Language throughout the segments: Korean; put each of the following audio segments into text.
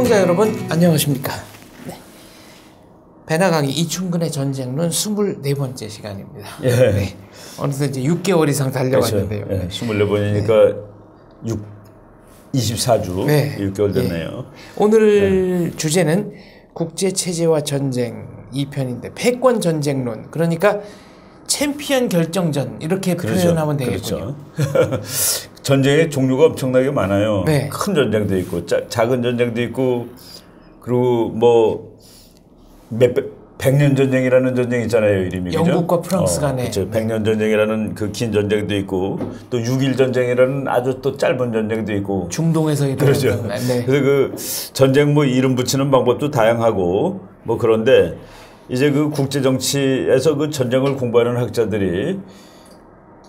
시청자 여러분 안녕하십니까. 네. 배나 강의 이충근의 전쟁론 24번째 시간입니다. 예. 네. 어느새 이제 6개월 이상 달려왔는데요. 그렇죠. 예. 24번이니까 네. 24주 네. 6개월 됐네요. 오늘 주제는 국제체제와 전쟁 2편인데 패권 전쟁론, 그러니까 챔피언 결정전 이렇게 표현하면 되겠군요. 그렇죠. 전쟁의 종류가 엄청나게 많아요. 네. 큰 전쟁도 있고 작은 전쟁도 있고, 그리고 뭐 100년 전쟁이라는 전쟁 있잖아요, 이름이. 영국과 프랑스 간에. 그렇죠. 100년 전쟁이라는 그 긴 전쟁도 있고, 또 6.1 전쟁이라는 아주 또 짧은 전쟁도 있고. 중동에서 일어난. 그렇죠. 네. 그래서 그 전쟁 뭐 이름 붙이는 방법도 다양하고 뭐 그런데, 이제 그 국제 정치에서 그 전쟁을 공부하는 학자들이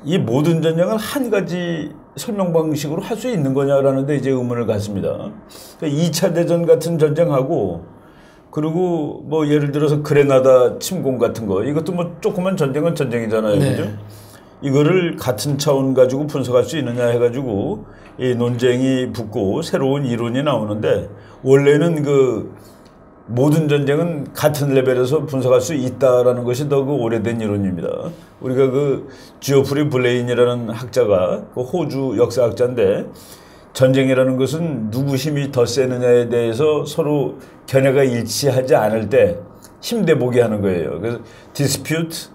이 모든 전쟁을 한 가지 설명 방식으로 할 수 있는 거냐라는 데 이제 의문을 갖습니다. 그러니까 2차 대전 같은 전쟁하고, 그리고 뭐 예를 들어서 그레나다 침공 같은 거, 이것도 뭐 조그만 전쟁은 전쟁이잖아요. 네. 그죠? 이거를 같은 차원 가지고 분석할 수 있느냐 해가지고 이 논쟁이 붙고 새로운 이론이 나오는데, 원래는 그 모든 전쟁은 같은 레벨에서 분석할 수 있다라는 것이 더 그 오래된 이론입니다. 우리가 그 지오프리 블레인이라는 학자가 그 호주 역사학자인데, 전쟁이라는 것은 누구 힘이 더 세느냐에 대해서 서로 견해가 일치하지 않을 때 힘대보게 하는 거예요. 그래서 dispute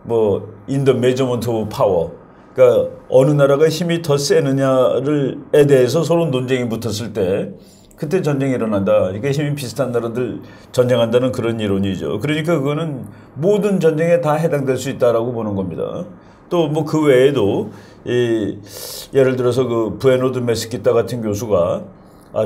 뭐 in the measurement of power, 그러니까 어느 나라가 힘이 더 세느냐에 대해서 서로 논쟁이 붙었을 때 그때 전쟁이 일어난다. 그러니까 힘이 비슷한 나라들 전쟁한다는 그런 이론이죠. 그러니까 그거는 모든 전쟁에 다 해당될 수 있다라고 보는 겁니다. 또 뭐 그 외에도 예를 들어서 그 부에노드 메스키타 같은 교수가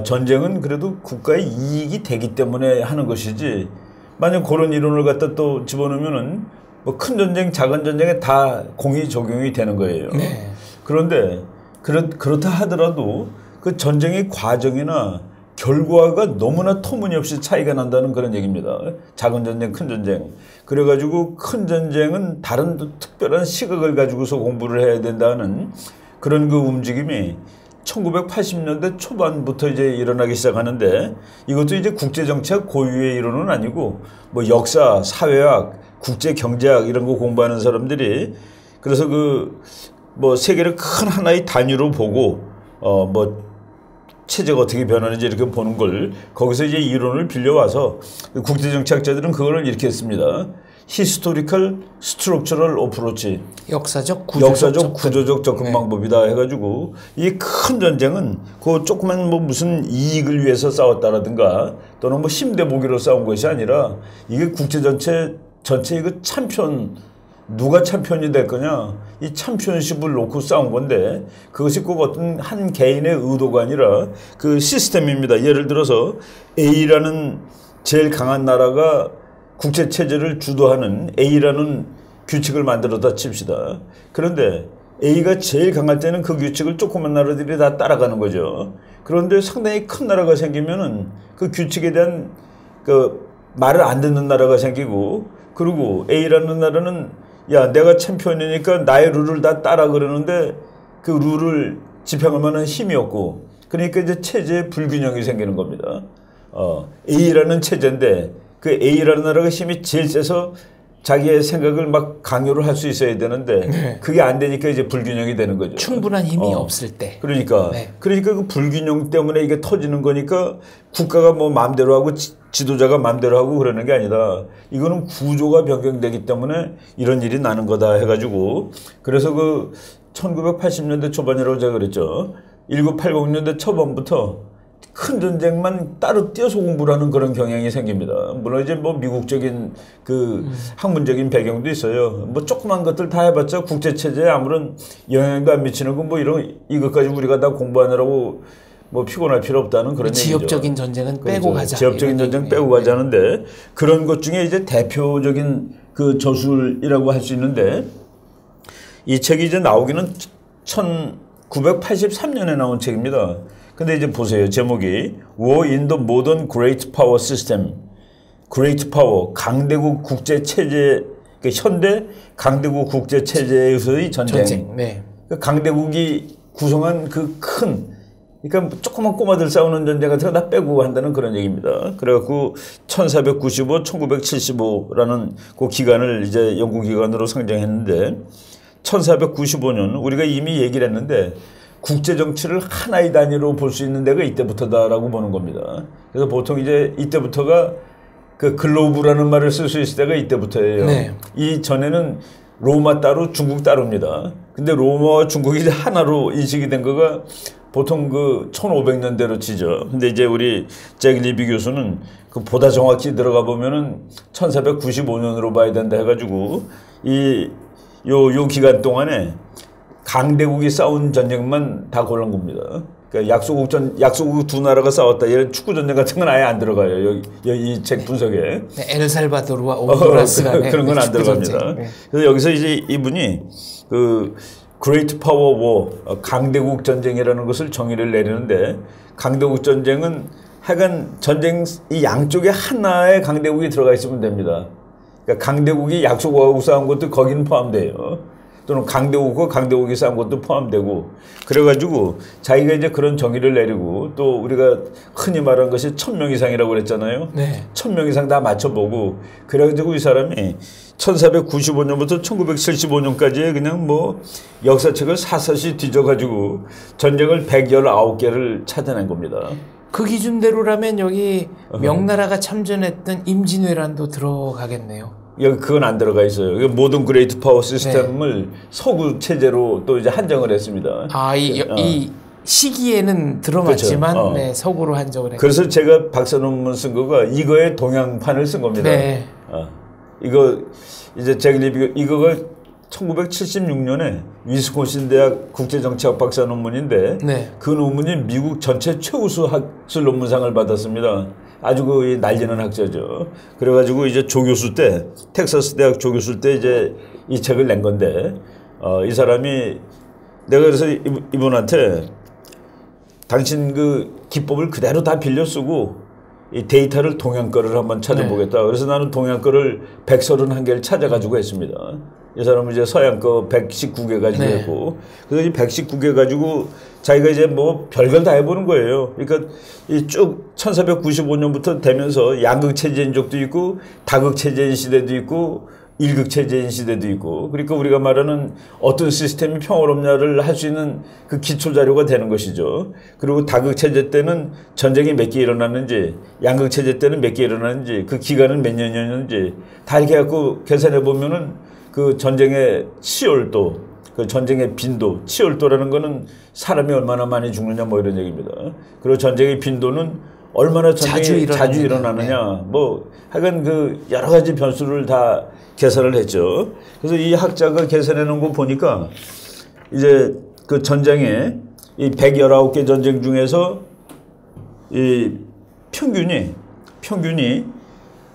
전쟁은 그래도 국가의 이익이 되기 때문에 하는 것이지, 만약 그런 이론을 갖다 또 집어넣으면은 뭐 큰 전쟁, 작은 전쟁에 다 공이 적용이 되는 거예요. 네. 그런데 그렇다 하더라도 그 전쟁의 과정이나 결과가 너무나 터무니없이 차이가 난다는 그런 얘기입니다. 작은 전쟁, 큰 전쟁. 그래가지고 큰 전쟁은 다른 특별한 시각을 가지고서 공부를 해야 된다는 그런 그 움직임이 1980년대 초반부터 이제 일어나기 시작하는데, 이것도 이제 국제정치학 고유의 이론은 아니고 뭐 역사, 사회학, 국제경제학 이런 거 공부하는 사람들이, 그래서 그 뭐 세계를 큰 하나의 단위로 보고 뭐 체제가 어떻게 변하는지 이렇게 보는 걸, 거기서 이제 이론을 빌려와서 국제정치학자들은 그거를 이렇게 했습니다. Historical Structural Approach, 역사적 구조적 접근 네. 방법이다 해가지고, 이 큰 전쟁은 그 조그만 뭐 무슨 이익을 위해서 싸웠다라든가 또는 뭐 힘대보기로 싸운 것이 아니라, 이게 국제전체의 그 챔피언, 누가 챔피언이 될 거냐, 이 챔피언십을 놓고 싸운 건데, 그것이 꼭 어떤 한 개인의 의도가 아니라 그 시스템입니다. 예를 들어서 A라는 제일 강한 나라가 국제체제를 주도하는 A라는 규칙을 만들었다 칩시다. 그런데 A가 제일 강할 때는 그 규칙을 조그만 나라들이 다 따라가는 거죠. 그런데 상당히 큰 나라가 생기면은 그 규칙에 대한 그 말을 안 듣는 나라가 생기고, 그리고 A라는 나라는 야, 내가 챔피언이니까 나의 룰을 다 따라 그러는데 그 룰을 집행할 만한 힘이 없고, 그러니까 이제 체제에 불균형이 생기는 겁니다. A라는 체제인데 그 A라는 나라가 힘이 제일 세서 자기의 생각을 막 강요를 할 수 있어야 되는데, 네. 그게 안 되니까 이제 불균형이 되는 거죠. 충분한 힘이 없을 때. 그러니까 네. 그 불균형 때문에 이게 터지는 거니까, 국가가 뭐 마음대로 하고 지도자가 마음대로 하고 그러는 게 아니라, 이거는 구조가 변경되기 때문에 이런 일이 나는 거다 해가지고, 그래서 그 1980년대 초반이라고 제가 그랬죠. 1980년대 초반부터 큰 전쟁만 따로 띄어서 공부를 하는 그런 경향이 생깁니다. 물론 이제 뭐 미국적인 그 학문적인 배경도 있어요. 뭐 조그만 것들 다 해봤자 국제체제에 아무런 영향도 안 미치는 거, 뭐 이것까지 우리가 다 공부하느라고 뭐 피곤할 필요 없다는 그런 얘기죠. 지역적인 전쟁은 빼고 가자. 지역적인 전쟁 빼고 가자는데, 그런 것 중에 이제 대표적인 그 저술이라고 할 수 있는데, 이 책이 이제 나오기는 1983년에 나온 책입니다. 근데 이제 보세요. 제목이 War in the Modern Great Power System. Great Power, 강대국 국제체제, 그러니까 현대 강대국 국제체제에서의 전쟁. 네. 강대국이 구성한 그 큰 그러니까 조그만 꼬마들 싸우는 전쟁 같은 거 다 빼고 한다는 그런 얘기입니다. 그래갖고 1495, 1975라는 그 기간을 이제 연구 기간으로 상정했는데 1495년 우리가 이미 얘기를 했는데 국제 정치를 하나의 단위로 볼 수 있는 데가 이때부터다라고 보는 겁니다. 그래서 보통 이제 이때부터가 그 글로브라는 말을 쓸 수 있을 때가 이때부터예요. 네. 이 전에는 로마 따로 중국 따로입니다. 근데 로마와 중국이 이제 하나로 인식이 된 거가 보통 그 1500년대로 치죠. 근데 이제 우리 잭 리비 교수는 그 보다 정확히 들어가 보면은 1495년으로 봐야 된다 해가지고 요 기간 동안에 강대국이 싸운 전쟁만 다 고른 겁니다. 그러니까 약소국 두 나라가 싸웠다. 이런 축구 전쟁 같은 건 아예 안 들어가요. 여기 이 책 분석에. 엘살바도르와 온두라스 간에 그런 건 안 들어갑니다. 네. 그래서 여기서 이제 이분이 그 Great Power War, 강대국 전쟁이라는 것을 정의를 내리는데 강대국 전쟁은 하여간 전쟁 이 양쪽에 하나의 강대국이 들어가 있으면 됩니다. 그러니까 강대국이 약소국하고 싸운 것도 거기는 포함돼요. 또는 강대국과 강대국이 싸운 것도 포함되고 그래가지고 자기가 이제 그런 정의를 내리고 또 우리가 흔히 말하는 것이 1000명 이상이라고 그랬잖아요. 네. 1000명 이상 다 맞춰보고 그래가지고 이 사람이 1495년부터 1975년까지의 그냥 뭐 역사책을 사사시 뒤져가지고 전쟁을 119개를 찾아낸 겁니다. 그 기준대로라면 여기 명나라가 참전했던 임진왜란도 들어가겠네요. 여기 그건 안 들어가 있어요. 모든 그레이트 파워 시스템을 서구 체제로 또 이제 한정을 했습니다. 이 시기에는 들어맞지만 그렇죠. 네, 서구로 한정을 했어요. 그래서 제가 박사 논문 쓴 거가 이거의 동양판을 쓴 겁니다. 네. 이거 이제 잭 리비 이거가 1976년에 위스콘신 대학 국제정치학 박사 논문인데 네. 그 논문이 미국 전체 최우수 학술 논문상을 받았습니다. 아주 그 난리는 학자죠. 그래가지고 이제 조교수 때 텍사스 대학 조교수 때 이제 이 책을 낸 건데 이 사람이 내가 그래서 이분한테 당신 그 기법을 그대로 다 빌려 쓰고 이 데이터를 동양 거를 한번 찾아보겠다. 그래서 나는 동양 거를 131개를 찾아가지고 했습니다. 이 사람은 이제 서양 거 119개 가지고 했고 그래서 이 119개 가지고 자기가 이제 뭐 별걸 다 해보는 거예요. 그러니까 이 쭉 1495년부터 되면서 양극 체제인 적도 있고 다극 체제인 시대도 있고 일극 체제인 시대도 있고 그러니까 우리가 말하는 어떤 시스템이 평화롭냐를 할 수 있는 그 기초 자료가 되는 것이죠. 그리고 다극 체제 때는 전쟁이 몇 개 일어났는지 양극 체제 때는 몇 개 일어났는지 그 기간은 몇 년이었는지 다 이렇게 갖고 계산해 보면은 그 전쟁의 치열도 그 전쟁의 빈도, 치열도라는 거는 사람이 얼마나 많이 죽느냐 뭐 이런 얘기입니다. 그리고 전쟁의 빈도는 얼마나 전쟁이 자주 일어나느냐 뭐 하여간 그 여러 가지 변수를 다 계산을 했죠. 그래서 이 학자가 계산해 놓은 거 보니까 이제 그 전쟁에 이 119개 전쟁 중에서 이 평균이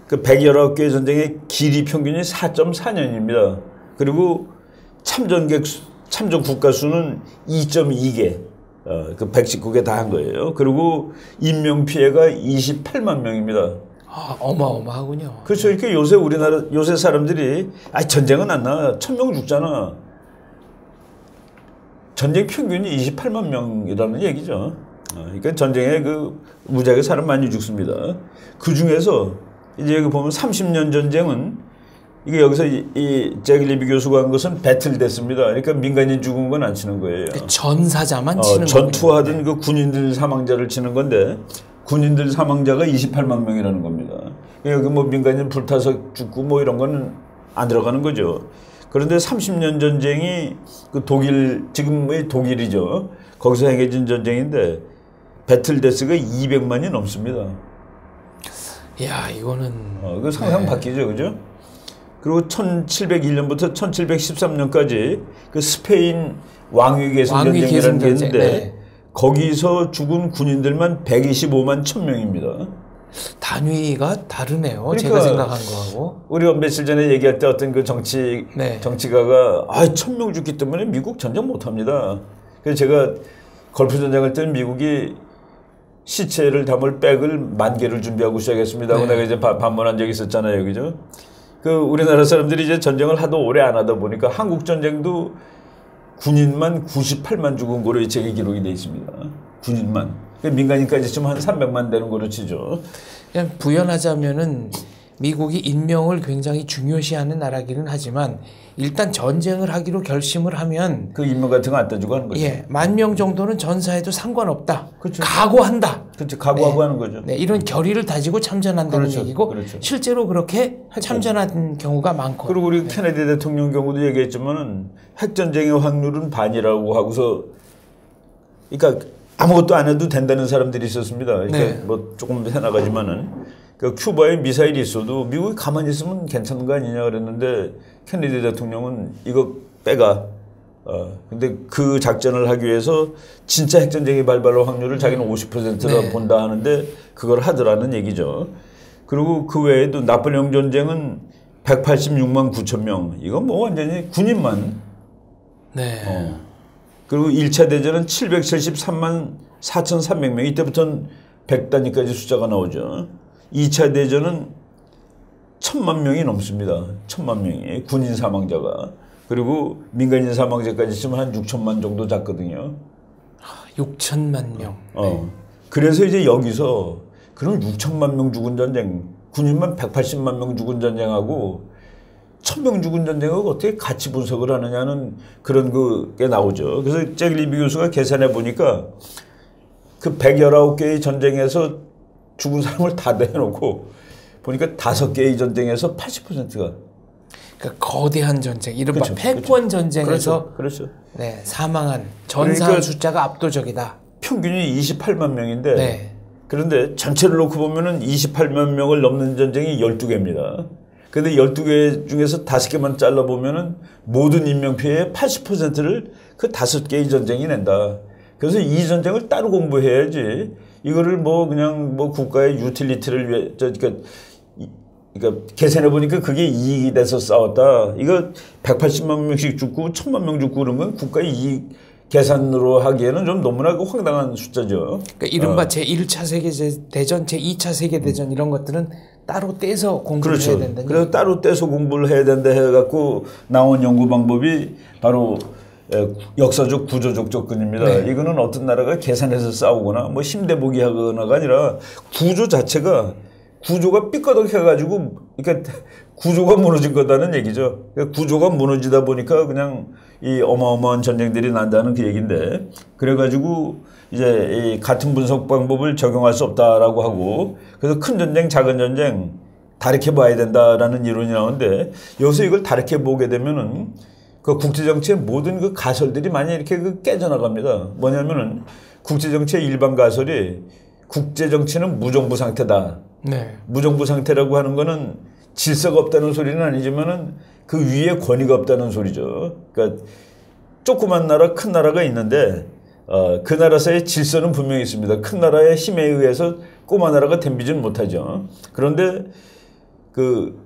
그 119개 전쟁의 길이 평균이 4.4년입니다. 그리고 참전 국가 수는 2.2개, 그 119개 다 한 거예요. 그리고 인명 피해가 28만 명입니다. 어마어마하군요. 그렇죠. 이렇게 요새 사람들이 전쟁은 안 나. 1000명 죽잖아. 전쟁 평균이 28만 명이라는 얘기죠. 그러니까 전쟁에 그 무지하게 사람 많이 죽습니다. 그 중에서 이제 여기 보면 30년 전쟁은 이게 여기서 이 잭 리비 교수가 한 것은 배틀됐습니다. 그러니까 민간인 죽은 건 안 치는 거예요. 전사자만 치는 거예요. 전투하던 그 군인들 사망자를 치는 건데 군인들 사망자가 28만 명이라는 겁니다. 여기 뭐 민간인 불타서 죽고 뭐 이런 건 안 들어가는 거죠. 그런데 30년 전쟁이 그 지금의 독일이죠. 거기서 행해진 전쟁인데 배틀데스가 200만이 넘습니다. 야, 이거는 그 상상 바뀌죠, 그죠? 그리고 1701년부터 1713년까지 그 스페인 왕위 계승 전쟁이라는 게 있는데 거기서 죽은 군인들만 125만 1000명입니다. 단위가 다르네요. 그러니까 제가 생각한 거하고. 우리가 며칠 전에 얘기할 때 어떤 그 정치가가 1000명 죽기 때문에 미국 전쟁 못합니다. 그래서 제가 걸프 전쟁할 때는 미국이 시체를 담을 백을 10,000개를 준비하고 시작했습니다. 내가 이제 반문한 적이 있었잖아요, 그죠? 그 우리나라 사람들이 이제 전쟁을 하도 오래 안 하다 보니까 한국 전쟁도 군인만 98만 죽은 거로 이 책에 기록이 돼 있습니다. 군인만. 민간인까지 지금 한 300만 되는 거로 치죠. 그냥 부연하자면은 미국이 인명을 굉장히 중요시하는 나라기는 하지만 일단 전쟁을 하기로 결심을 하면 그 인명 같은 거 안 따지고 하는 거죠. 예, 10,000명 정도는 전사해도 상관없다. 그렇죠. 각오한다. 그렇죠. 각오하고 네. 하는 거죠. 네, 이런 결의를 다지고 참전한다는 그렇죠. 얘기고 그렇죠. 실제로 그렇게 참전한 경우가 많고. 그리고 우리 케네디 대통령 경우도 얘기했지만은 핵전쟁의 확률은 반이라고 하고서 그러니까 아무것도 안 해도 된다는 사람들이 있었습니다. 그러니까 네. 뭐 조금 해나가지만은 그 큐바에 미사일이 있어도 미국이 가만히 있으면 괜찮은 거 아니냐 그랬는데 케네디 대통령은 이거 빼가. 근데 그 작전을 하기 위해서 진짜 핵전쟁이 발발할 확률을 자기는 50%라 네. 본다 하는데 그걸 하더라는 얘기죠. 그리고 그 외에도 나폴레옹 전쟁은 186만 9천 명. 이건 뭐 완전히 군인만. 네. 그리고 1차 대전은 773만 4,300명. 이때부터는 100단위까지 숫자가 나오죠. 2차 대전은 1,000만 명이 넘습니다. 1,000만 명이 군인 사망자가. 그리고 민간인 사망자까지 치면 한 6천만 정도 잡거든요. 6천만 명. 그래서 이제 여기서 그럼 6천만 명 죽은 전쟁, 군인만 180만 명 죽은 전쟁하고 1,000명 죽은 전쟁하고 어떻게 같이 분석을 하느냐는 그런 게 나오죠. 그래서 잭 리비 교수가 계산해 보니까 그 119개의 전쟁에서 죽은 사람을 다 내놓고 보니까 5개의 전쟁에서 80%가 그러니까 거대한 전쟁, 이른바 그렇죠, 패권 전쟁에서 그렇죠. 네, 사망한 전사 그러니까 숫자가 압도적이다. 평균이 28만 명인데 네. 그런데 전체를 놓고 보면은 28만 명을 넘는 전쟁이 12개입니다. 그런데 12개 중에서 5개만 잘라보면은 모든 인명피해의 80%를 그 5개의 전쟁이 낸다. 그래서 이 전쟁을 따로 공부해야지 이거를 뭐 그냥 뭐 국가의 유틸리티를 위해 그러니까 계산해 보니까 그게 이익이 돼서 싸웠다. 이거 180만 명씩 죽고 1,000만 명 죽고 그런 건 국가의 이익 계산으로 하기에는 좀 너무나 황당한 숫자죠. 그러니까 이른바 제1차 세계대전, 제2차 세계대전 이런 것들은 따로 떼서 공부를 그렇죠. 해야 된다니. 그래서 따로 떼서 공부를 해야 된다 해갖고 나온 연구 방법이 바로 역사적 구조적 접근입니다. 네. 이거는 어떤 나라가 계산해서 싸우거나 뭐 힘대보기 하거나가 아니라 구조 자체가 구조가 삐꺼덕해가지고 그러니까 구조가 무너진 거다는 얘기죠. 그러니까 구조가 무너지다 보니까 그냥 이 어마어마한 전쟁들이 난다는 그 얘기인데 그래가지고 이제 이 같은 분석 방법을 적용할 수 없다라고 하고 그래서 큰 전쟁, 작은 전쟁 다르게 봐야 된다라는 이론이 나오는데 여기서 이걸 다르게 보게 되면은 그 국제정치의 모든 그 가설들이 많이 이렇게 깨져나갑니다. 뭐냐면은 국제정치의 일반 가설이 국제정치는 무정부 상태다. 네. 무정부 상태라고 하는 거는 질서가 없다는 소리는 아니지만은 그 위에 권위가 없다는 소리죠. 그러니까 조그만 나라, 큰 나라가 있는데 그 나라 사이의 질서는 분명히 있습니다. 큰 나라의 힘에 의해서 꼬마 나라가 덤비지는 못하죠. 그런데 그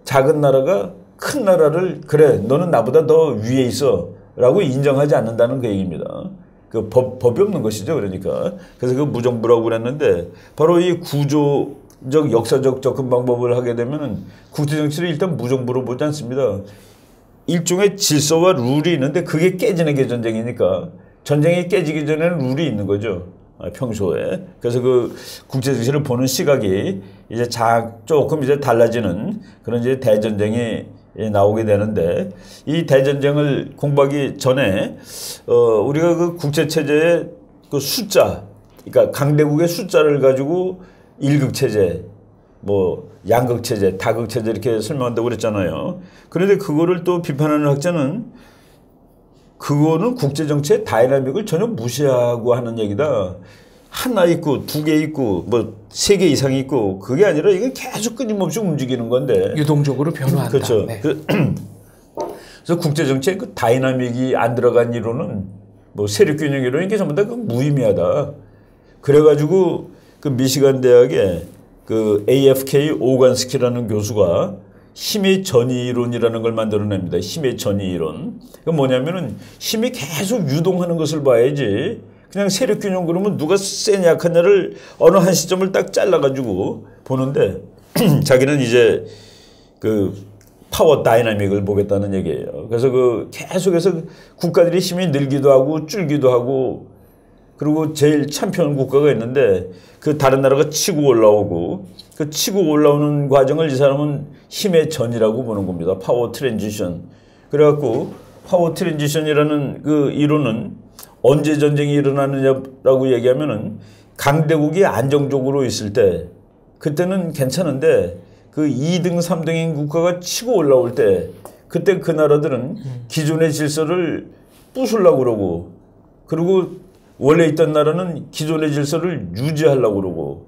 작은 나라가 큰 나라를 그래 너는 나보다 더 위에 있어 라고 인정하지 않는다는 그 얘기입니다. 그 법이 없는 것이죠. 그러니까. 그래서 그 무정부라고 그랬는데 바로 이 구조적 역사적 접근 방법을 하게 되면은 국제정치를 일단 무정부로 보지 않습니다. 일종의 질서와 룰이 있는데 그게 깨지는 게 전쟁이니까 전쟁이 깨지기 전에는 룰이 있는 거죠. 평소에. 그래서 그 국제정치를 보는 시각이 이제 조금 이제 달라지는 그런 이제 대전쟁이 나오게 되는데 이 대전쟁을 공부하기 전에 우리가 그 국제체제의 그 숫자, 그러니까 강대국의 숫자를 가지고 일극체제, 뭐 양극체제, 다극체제 이렇게 설명한다고 그랬잖아요. 그런데 그거를 또 비판하는 학자는 그거는 국제정치의 다이나믹을 전혀 무시하고 하는 얘기다. 하나 있고 2개 있고 뭐 3개 이상이 있고 그게 아니라 이게 계속 끊임없이 움직이는 건데 유동적으로 변화한다. 그렇죠. 네. 그래서 국제정치에 그 다이나믹이 안 들어간 이론은 뭐 세력균형 이론 이게 전부 다 그 무의미하다. 그래가지고 그 미시간 대학의 그 AFK 오간스키라는 교수가 힘의 전이 이론이라는 걸 만들어냅니다. 힘의 전이 이론. 그 뭐냐면은 힘이 계속 유동하는 것을 봐야지. 그냥 세력균형 그러면 누가 세냐 약하냐를 어느 한 시점을 딱 잘라가지고 보는데 자기는 이제 그 파워 다이나믹을 보겠다는 얘기예요. 그래서 그 계속해서 국가들이 힘이 늘기도 하고 줄기도 하고 그리고 제일 챔피언 국가가 있는데 그 다른 나라가 치고 올라오고 그 치고 올라오는 과정을 이 사람은 힘의 전이라고 보는 겁니다. 파워 트랜지션. 그래갖고 파워 트랜지션이라는 그 이론은 언제 전쟁이 일어나느냐라고 얘기하면은 강대국이 안정적으로 있을 때 그때는 괜찮은데 그 2등, 3등인 국가가 치고 올라올 때 그때 그 나라들은 기존의 질서를 부수려고 그러고 그리고 원래 있던 나라는 기존의 질서를 유지하려고 그러고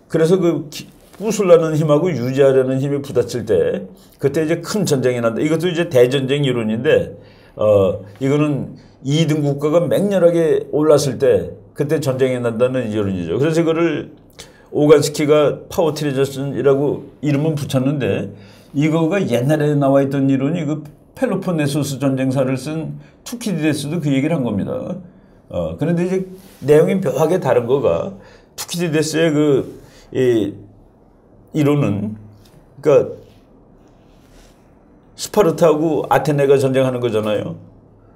그래서 그 부수려는 힘하고 유지하려는 힘이 부딪힐 때 그때 이제 큰 전쟁이 난다. 이것도 이제 대전쟁 이론인데 이거는 2등 국가가 맹렬하게 올랐을 때 그때 전쟁이 난다는 이론이죠. 그래서 이거를 오간스키가 파워 트랜지션이라고 이름은 붙였는데 이거가 옛날에 나와 있던 이론이 그 펠로폰네소스 전쟁사를 쓴 투키디데스도 그 얘기를 한 겁니다. 그런데 이제 내용이 묘하게 다른 거가 투키디데스의 이 이론은 그러니까 스파르타하고 아테네가 전쟁하는 거잖아요.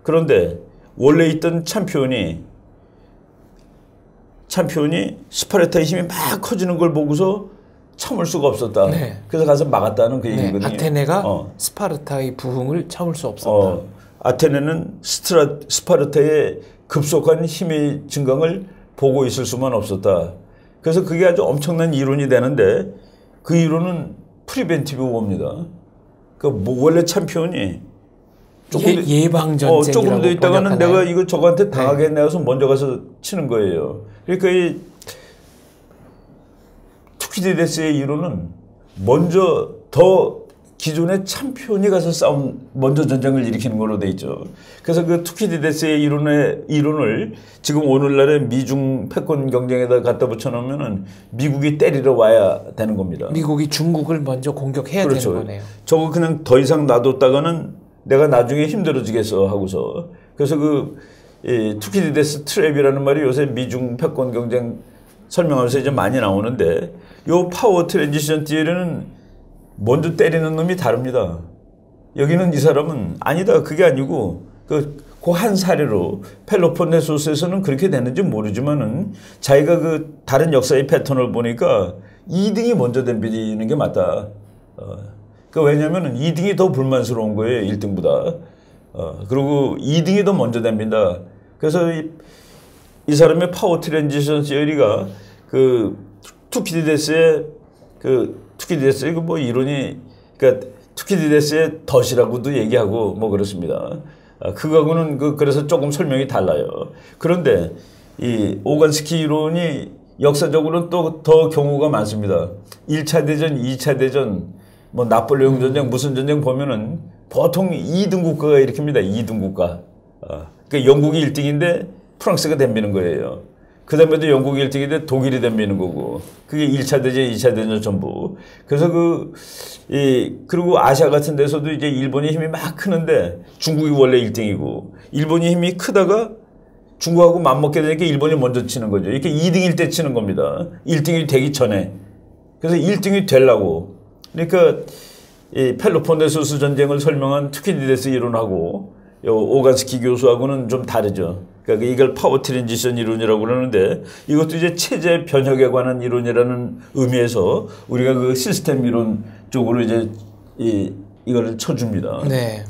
그런데 원래 있던 챔피언이 스파르타의 힘이 막 커지는 걸 보고서 참을 수가 없었다. 네. 그래서 가서 막았다는 그 얘기거든요. 아테네가 스파르타의 부흥을 참을 수 없었다. 아테네는 스파르타의 급속한 힘의 증강을 보고 있을 수만 없었다. 그래서 그게 아주 엄청난 이론이 되는데 그 이론은 프리벤티브 워입니다. 그러니까 뭐 원래 챔피언이 예방 전쟁이라고 조금 더 있다가는 내가 이거 저거한테 당하겠네 해서 먼저 가서 치는 거예요. 그러니까 이 투키디데스의 이론은 먼저 더 기존의 챔피언이 가서 먼저 전쟁을 일으키는 걸로 돼 있죠. 그래서 그 투키디데스의 이론을 지금 오늘날의 미중 패권 경쟁에다 갖다 붙여놓으면은 미국이 때리러 와야 되는 겁니다. 미국이 중국을 먼저 공격해야 그렇죠. 되는 거네요. 저거 그냥 더 이상 놔뒀다가는 내가 나중에 힘들어지겠어 하고서. 그래서 투키디데스 트랩이라는 말이 요새 미중 패권 경쟁 설명하면서 이제 많이 나오는데 요 파워 트랜지션 티어리는 먼저 때리는 놈이 다릅니다. 여기는 이 사람은 아니다. 그게 아니고 그 한 사례로 펠로폰네소스에서는 그렇게 됐는지 모르지만은 자기가 그 다른 역사의 패턴을 보니까 2등이 먼저 덤비는 게 맞다. 그 왜냐면은 2등이 더 불만스러운 거예요. 1등보다. 그리고 2등이 더 먼저 덤빈다. 그래서 이 사람의 파워 트랜지션 시어리가 그 투키디데스의 뭐 이론이 그러니까 투키디데스의 덫이라고도 얘기하고 뭐 그렇습니다. 그거하고는 그래서 조금 설명이 달라요. 그런데 이 오간스키 이론이 역사적으로는 또 더 경우가 많습니다. 1차 대전, 2차 대전, 뭐 나폴레옹 전쟁, 무슨 전쟁 보면은 보통 2등 국가가 일으킵니다. 2등 국가. 그러니까 영국이 1등인데 프랑스가 덤비는 거예요. 그 다음에도 영국이 1등인데 독일이 덤비는 거고. 그게 1차 대전, 2차 대전 전부. 그래서 그리고 아시아 같은 데서도 이제 일본이 힘이 막 크는데 중국이 원래 1등이고 일본이 힘이 크다가 중국하고 맞먹게 되니까 일본이 먼저 치는 거죠. 이렇게 2등일 때 치는 겁니다. 1등이 되기 전에. 그래서 1등이 되려고. 그러니까 이 펠로폰네소스 전쟁을 설명한 투키디데스 이론하고 오간스키 교수하고는 좀 다르죠. 그러니까 이걸 파워 트랜지션 이론이라고 그러는데 이것도 이제 체제 변혁에 관한 이론이라는 의미에서 우리가 그 시스템 이론 쪽으로 이제 이거를 쳐줍니다. 네.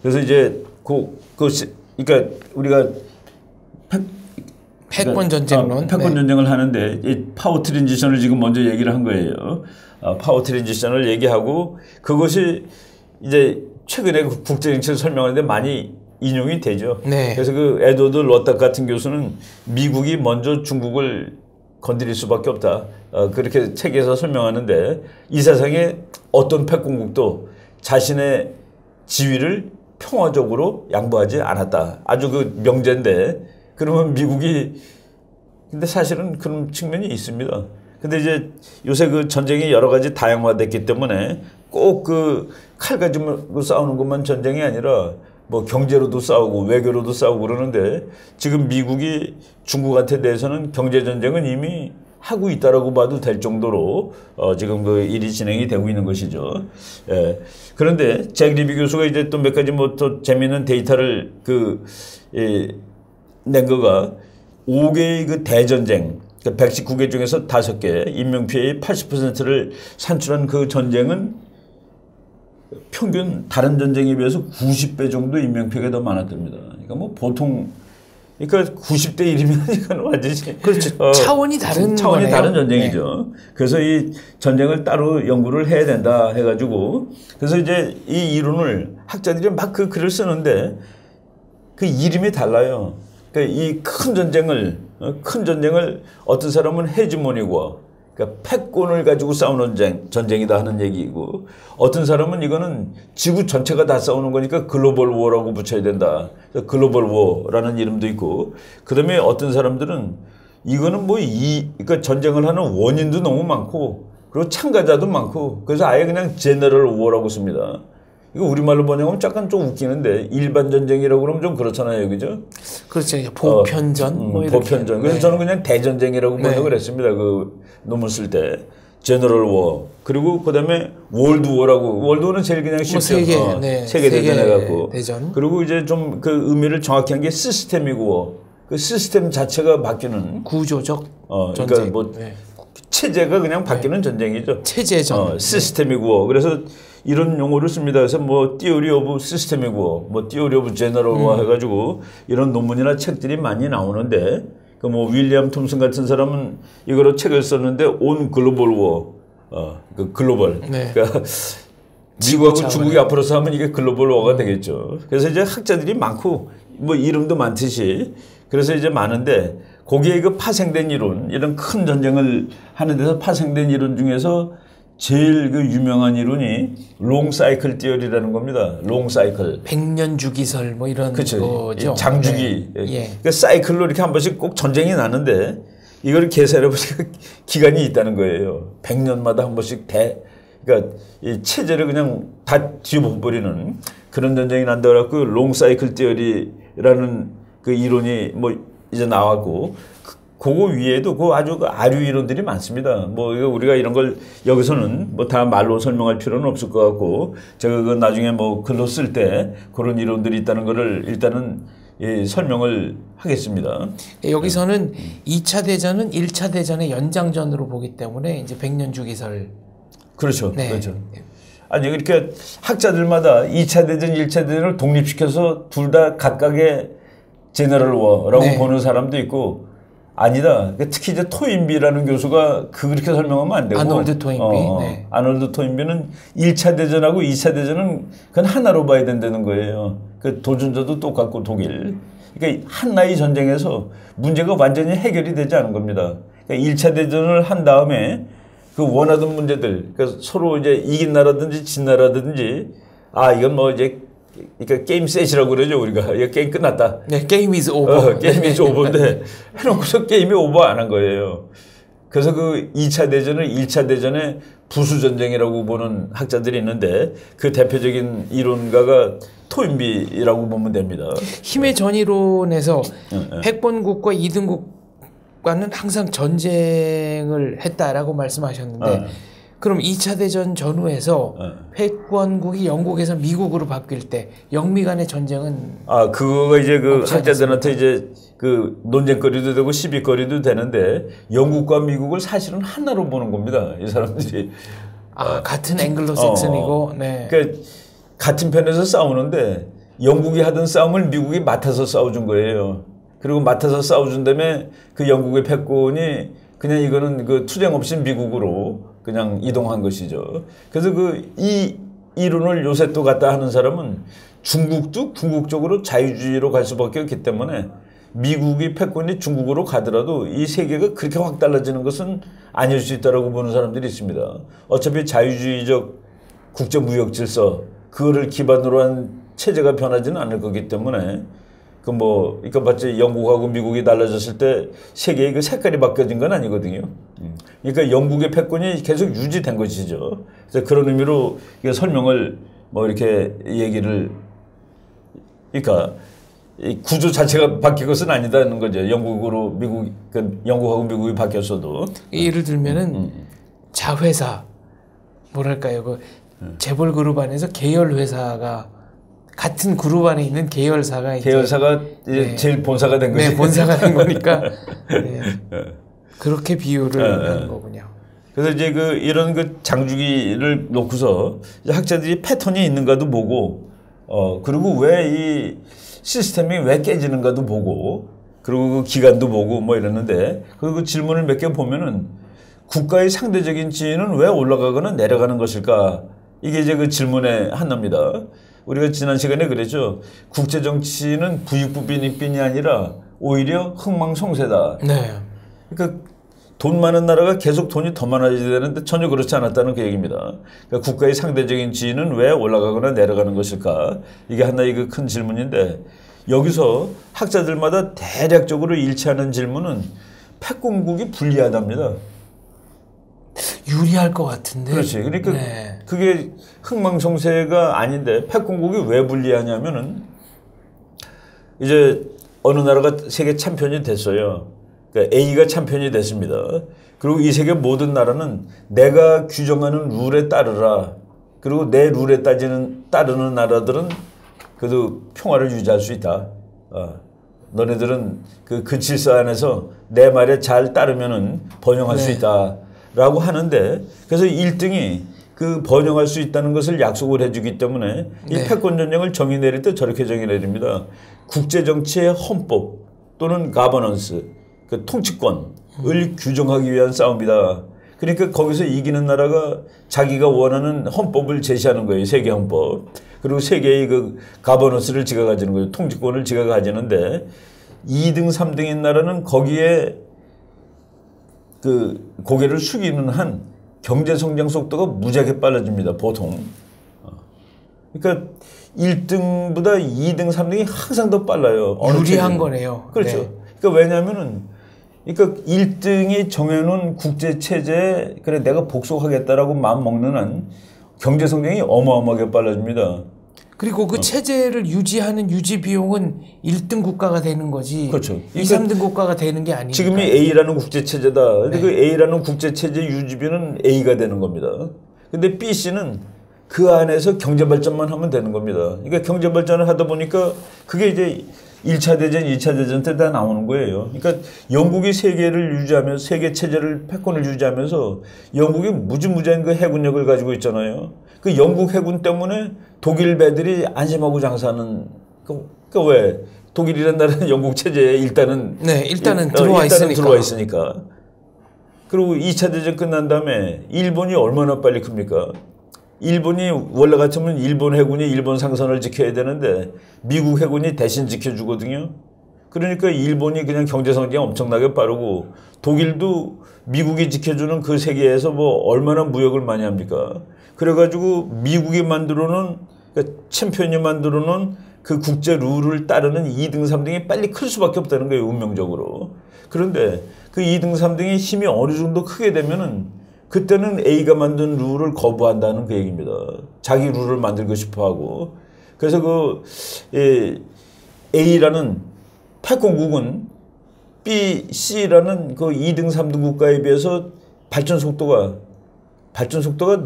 그래서 이제 그러니까 우리가 패권 전쟁론. 패권 전쟁을 하는데 이 파워 트랜지션을 지금 먼저 얘기를 한 거예요. 파워 트랜지션을 얘기하고 그것이 이제 최근에 국제 정치를 설명하는데 많이 인용이 되죠. 네. 그래서 그 에드워드 러닥 같은 교수는 미국이 먼저 중국을 건드릴 수밖에 없다. 그렇게 책에서 설명하는데 이 세상에 어떤 패권국도 자신의 지위를 평화적으로 양보하지 않았다. 아주 그 명제인데 그러면 미국이 근데 사실은 그런 측면이 있습니다. 근데 이제 요새 그 전쟁이 여러 가지 다양화됐기 때문에 꼭 그 칼 가지고 싸우는 것만 전쟁이 아니라 뭐 경제로도 싸우고 외교로도 싸우고 그러는데 지금 미국이 중국한테 대해서는 경제 전쟁은 이미 하고 있다라고 봐도 될 정도로 지금 그 일이 진행이 되고 있는 것이죠. 예. 그런데 잭 리비 교수가 이제 또 몇 가지 뭐 또 재미있는 데이터를 낸 거가 5개의 그 대전쟁, 119개 중에서 5개, 인명피해의 80%를 산출한 그 전쟁은 평균 다른 전쟁에 비해서 90배 정도 인명피해가 더 많았답니다. 그러니까 뭐 보통, 그러니까 90대 1이면 이건 완전히. 그렇죠. 차원이 다른 차원이 거네요. 다른 전쟁이죠. 네. 그래서 이 전쟁을 따로 연구를 해야 된다 해가지고, 그래서 이제 이 이론을 학자들이 막 그 글을 쓰는데 그 이름이 달라요. 그러니까 이 큰 전쟁을 어떤 사람은 헤지모닉워, 그러니까 패권을 가지고 싸우는 전쟁이다 하는 얘기이고, 어떤 사람은 이거는 지구 전체가 다 싸우는 거니까 글로벌 워라고 붙여야 된다. 글로벌 워라는 이름도 있고, 그다음에 어떤 사람들은 이거는 뭐 그러니까 전쟁을 하는 원인도 너무 많고, 그리고 참가자도 많고, 그래서 아예 그냥 제너럴 워라고 씁니다. 이거 우리말로 번역하면 약간 좀 웃기는데, 일반 전쟁이라고 그러면 좀 그렇잖아요, 그죠? 그렇죠. 보편전. 뭐 이렇게. 보편전. 그래서 네. 저는 그냥 대전쟁이라고 번역을 네. 했습니다. 그 논문 쓸 때. 제너럴 워. 그리고 그 다음에 월드 워라고. 월드 워는 제일 그냥 쉽죠. 세계 대전 해갖고. 대전. 그리고 이제 좀 그 의미를 정확히 한 게 시스템이고 워. 그 시스템 자체가 바뀌는. 구조적 전쟁. 그러니까 뭐 체제가 그냥 바뀌는 전쟁이죠. 체제전. 시스템이고 워. 그래서 이런 용어를 씁니다. 그래서 뭐 Theory of Systemic War, 뭐 Theory of General War 해가지고 이런 논문이나 책들이 많이 나오는데, 그 뭐 윌리엄 톰슨 같은 사람은 이거로 책을 썼는데 On Global War, 그 글로벌. 네. 그러니까 미국하고 중국이 앞으로서 하면 이게 글로벌 워가 되겠죠. 그래서 이제 학자들이 많고 뭐 이름도 많듯이 그래서 이제 많은데 거기에 그 파생된 이론, 이런 큰 전쟁을 하는 데서 파생된 이론 중에서 제일 그 유명한 이론이 롱 사이클 티어리라는 겁니다. 롱 사이클. 100년 주기설 뭐 이런 거죠. 장주기. 네. 예. 그러니까 사이클로 이렇게 한 번씩 꼭 전쟁이 나는데 이걸 계산해 보니까 기간이 있다는 거예요. 100년마다 한 번씩 그러니까 이 체제를 그냥 다 뒤집어버리는 그런 전쟁이 난다 그래갖고 롱 사이클 티어리라는 그 이론이 뭐 이제 나왔고, 그거 위에도 그 아주 아류 이론들이 많습니다. 뭐 우리가 이런 걸 여기서는 뭐 다 말로 설명할 필요는 없을 것 같고, 제가 그 나중에 뭐 글로 쓸 때 그런 이론들이 있다는 거를 일단은 설명을 하겠습니다. 여기서는 2차 대전은 1차 대전의 연장전으로 보기 때문에 이제 100년 주기설. 그렇죠. 네. 그렇죠. 아니 이렇게 학자들마다 2차 대전, 1차 대전을 독립시켜서 둘 다 각각의 제너럴 워라고 네. 보는 사람도 있고, 아니다. 특히 이제 토인비라는 교수가 그렇게 설명하면 안 되고. 아놀드 토인비. 네. 아놀드 토인비는 1차 대전하고 2차 대전은 그건 하나로 봐야 된다는 거예요. 그 도전자도 똑같고 독일. 그러니까 한나의 전쟁에서 문제가 완전히 해결이 되지 않은 겁니다. 그러니까 1차 대전을 한 다음에 그 원하던 문제들, 그러니까 서로 이제 이긴 나라든지 진 나라든지, 이건 뭐 이제 그러니까 게임 셋이라고 그러죠, 우리가. 이거 게임 끝났다. 네, 게임 이즈 오버. 게임 이즈 오버인데 해놓고서 게임이 오버 안 한 거예요. 그래서 그 2차 대전을 1차 대전의 부수전쟁이라고 보는 학자들이 있는데, 그 대표적인 이론가가 토인비라고 보면 됩니다. 힘의 전이론에서 패권국과 2등국과는 항상 전쟁을 했다라고 말씀하셨는데, 그럼 2차 대전 전후에서 패권국이 영국에서 미국으로 바뀔 때 영미 간의 전쟁은 그거가 이제 그 학자들한테 이제 그 논쟁거리도 되고 시비거리도 되는데, 영국과 미국을 사실은 하나로 보는 겁니다. 이 사람들이. 같은 앵글로색슨이고. 네. 그러니까 같은 편에서 싸우는데 영국이 하던 싸움을 미국이 맡아서 싸워준 거예요. 그리고 맡아서 싸워준 다음에 그 영국의 패권이 그냥 이거는 그 투쟁 없이 미국으로 그냥 이동한 것이죠. 그래서 이 이론을 요새 또 갖다 하는 사람은 중국도 궁극적으로 자유주의로 갈 수밖에 없기 때문에 미국이 패권이 중국으로 가더라도 이 세계가 그렇게 확 달라지는 것은 아닐 수 있다고 보는 사람들이 있습니다. 어차피 자유주의적 국제무역 질서, 그거를 기반으로 한 체제가 변하지는 않을 거기 때문에 그러니까 마치 영국하고 미국이 달라졌을 때 세계의 그 색깔이 바뀌어진 건 아니거든요. 그러니까 영국의 패권이 계속 유지된 것이죠. 그래서 그런 의미로 설명을 뭐 이렇게 얘기를, 그러니까 이 구조 자체가 바뀐 것은 아니다는 거죠. 영국하고 미국이 바뀌었어도. 예를 들면은 자회사, 뭐랄까요, 그 재벌 그룹 안에서 계열 회사가 같은 그룹 안에 있는 계열사가 이제 계열사가 이제 제일 본사가 된 거지. 네, 본사가 된 거니까 네. 그렇게 비유를 하는 거군요. 그래서 이제 이런 장주기를 놓고서 이제 학자들이 패턴이 있는가도 보고, 그리고 왜 이 시스템이 왜 깨지는가도 보고, 그리고 그 기간도 보고 뭐 이랬는데, 그 질문을 몇 개 보면은 국가의 상대적인 지위는 왜 올라가거나 내려가는 것일까? 이게 이제 그 질문의 하나입니다. 우리가 지난 시간에 그랬죠. 국제 정치는 부익부빈익빈이 아니라 오히려 흥망성쇠다. 네. 그러니까 돈 많은 나라가 계속 돈이 더 많아져야 되는데 전혀 그렇지 않았다는 그 얘기입니다. 그러니까 국가의 상대적인 지위는 왜 올라가거나 내려가는 것일까? 이게 하나의 그 큰 질문인데 여기서 학자들마다 대략적으로 일치하는 질문은 패권국이 불리하답니다. 유리할 것 같은데. 그렇지. 그러니까 네. 그게 흥망성쇠가 아닌데 패권국이 왜 불리하냐면은 이제 어느 나라가 세계 챔피언이 됐어요. 그러니까 A가 챔피언이 됐습니다. 그리고 이 세계 모든 나라는 내가 규정하는 룰에 따르라. 그리고 내 룰에 따르는 나라들은 그래도 평화를 유지할 수 있다. 너네들은 그 질서 안에서 내 말에 잘 따르면은 번영할 수 있다라고 하는데 그래서 1등이 그 번영할 수 있다는 것을 약속을 해주기 때문에 이 패권 전쟁을 정의 내릴 때 저렇게 정의 내립니다. 국제 정치의 헌법 또는 가버넌스, 그 통치권을 규정하기 위한 싸움이다. 그러니까 거기서 이기는 나라가 자기가 원하는 헌법을 제시하는 거예요. 세계 헌법. 그리고 세계의 그 가버넌스를 지가 가지는 거예요. 통치권을 지가 가지는데 2등, 3등인 나라는 거기에 그 고개를 숙이는 한 경제 성장 속도가 무지하게 빨라집니다. 보통. 그러니까 1등보다 2등, 3등이 항상 더 빨라요. 유리한 거네요. 그렇죠. 네. 그러니까 왜냐하면은 그러니까 1등이 정해놓은 국제 체제에 그래 내가 복속하겠다라고 마음 먹는 한 경제 성장이 어마어마하게 빨라집니다. 그리고 그 체제를 유지하는 유지 비용은 1등 국가가 되는 거지. 그렇죠. 2, 3등 국가가 되는 게 아니니까. 지금이 A라는 국제 체제다. 근데 그 A라는 국제 체제 유지비는 A가 되는 겁니다. 근데 B, C는 그 안에서 경제 발전만 하면 되는 겁니다. 그러니까 경제 발전을 하다 보니까 그게 이제 1차 대전, 2차 대전 때 다 나오는 거예요. 그러니까 영국이 세계를 유지하면서 세계 체제를 패권을 유지하면서 영국이 무지무지한 그 해군력을 가지고 있잖아요. 그 영국 해군 때문에 독일 배들이 안심하고 장사하는 그 왜 독일이라는 나라는 영국 체제에 일단은 들어와 있으니까. 그리고 2차 대전 끝난 다음에 일본이 얼마나 빨리 큽니까? 일본이 원래 같으면 일본 해군이 일본 상선을 지켜야 되는데 미국 해군이 대신 지켜주거든요. 그러니까 일본이 그냥 경제 성장이 엄청나게 빠르고 독일도 미국이 지켜주는 그 세계에서 뭐 얼마나 무역을 많이 합니까? 그래가지고 미국이 만들어놓은 그러니까 챔피언이 만들어놓은 그 국제 룰을 따르는 2등, 3등이 빨리 클 수밖에 없다는 거예요. 운명적으로. 그런데 그 2등, 3등이 힘이 어느 정도 크게 되면은 그때는 A가 만든 룰을 거부한다는 그 얘기입니다. 자기 룰을 만들고 싶어 하고. 그래서 A라는 패권국은 B, C라는 그 2등, 3등 국가에 비해서 발전 속도가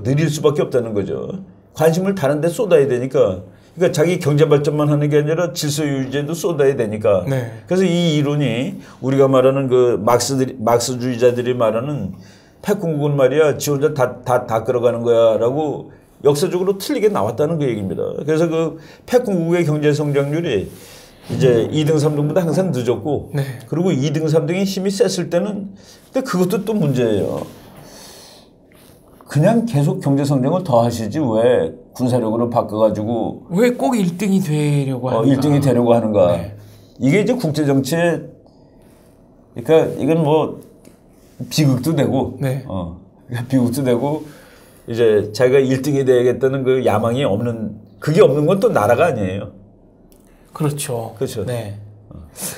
느릴 수밖에 없다는 거죠. 관심을 다른 데 쏟아야 되니까. 그러니까 자기 경제 발전만 하는 게 아니라 질서 유지에도 쏟아야 되니까. 그래서 이 이론이 우리가 말하는 그 막스주의자들이 말하는 패권국은 말이야 지 혼자 다 끌어가는 거야 라고 역사적으로 틀리게 나왔다는 그 얘기입니다. 그래서 그 패권국의 경제 성장률이 이제 2등, 3등보다 항상 늦었고 그리고 2등, 3등이 힘이 셌을 때는 근데 그것도 또 문제예요. 그냥 계속 경제 성장을 더 하시지 왜 군사력으로 바꿔가지고 왜 꼭 1등이 되려고 하는가? 1등이 되려고 하는가? 이게 이제 국제 정치에 그러니까 이건 뭐 비극도 되고, 비극도 되고 이제 자기가 1등이 돼야겠다는 그 야망이 그게 없는 건 또 나라가 아니에요. 그렇죠. 그렇죠. 네.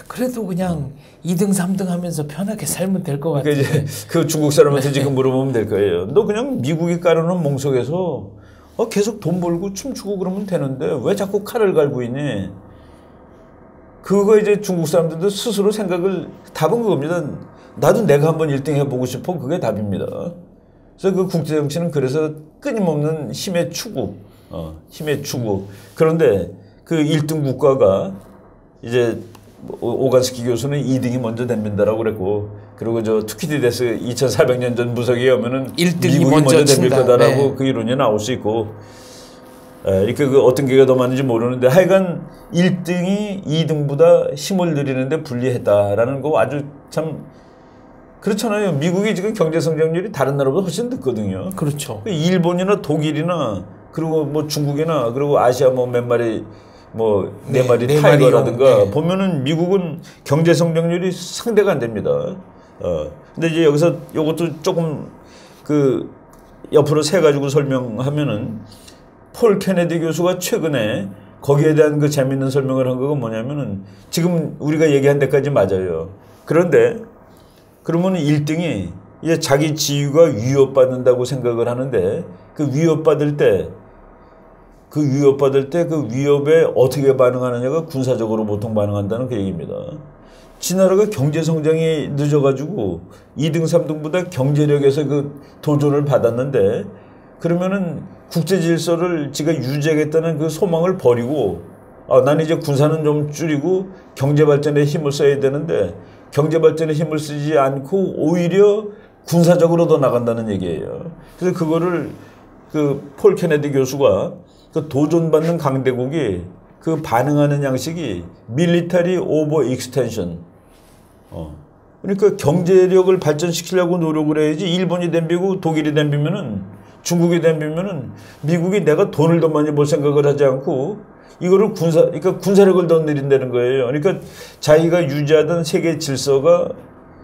그래도 그냥 2등, 3등 하면서 편하게 살면 될 것 같아요. 그러니까 이제 그 중국 사람한테 지금 물어보면 될 거예요. 너 그냥 미국이 깔아놓은 몽 속에서 계속 돈 벌고 춤추고 그러면 되는데 왜 자꾸 칼을 갈고 있니? 그거 이제 중국 사람들도 스스로 답은 그겁니다. 나도 내가 한번 1등 해보고 싶어. 그게 답입니다. 그래서 그 국제 정치는 그래서 끊임없는 힘의 추구. 그런데 그 1등 국가가 이제 오간스키 교수는 2등이 먼저 됩니다라고 그랬고, 그리고 저 투키디데스 2400년 전 무석에 오면은 1등이 미국이 먼저 될 거다라고 네. 그 이론이 나올 수 있고, 이렇게 그 어떤 게가 더 많은지 모르는데 하여간 1등이 2등보다 힘을 들이는데 불리했다라는 거 아주 참 그렇잖아요. 미국이 지금 경제 성장률이 다른 나라보다 훨씬 늦거든요. 그렇죠. 일본이나 독일이나 그리고 뭐 중국이나 그리고 아시아 뭐 몇 마리 뭐 네 마리 타이거라든가 네. 보면은 미국은 경제 성장률이 상대가 안 됩니다. 근데 이제 여기서 요것도 조금 그 옆으로 세 가지고 설명하면은 폴 케네디 교수가 최근에 거기에 대한 그 재밌는 설명을 한 거가 뭐냐면은 지금 우리가 얘기한 데까지 맞아요. 그런데 그러면 1등이 이제 자기 지위가 위협받는다고 생각을 하는데 그 위협받을 때 그 위협에 어떻게 반응하느냐가 군사적으로 보통 반응한다는 그 얘기입니다. 지나라가 경제 성장이 늦어가지고 2등, 3등보다 경제력에서 그 도전을 받았는데 그러면은 국제 질서를 지가 유지하겠다는 그 소망을 버리고 나는 이제 군사는 좀 줄이고 경제 발전에 힘을 써야 되는데 경제 발전에 힘을 쓰지 않고 오히려 군사적으로 더 나간다는 얘기예요. 그래서 그거를 그 폴 케네디 교수가 그 도전받는 강대국이 그 반응하는 양식이 밀리터리 오버 익스텐션. 그러니까 경제력을 발전시키려고 노력을 해야지 일본이 덤비고 독일이 덤비면은 중국이 덤비면은 미국이 내가 돈을 더 많이 벌 생각을 하지 않고 이거를 그러니까 군사력을 더 늘린다는 거예요. 그러니까 자기가 유지하던 세계 질서가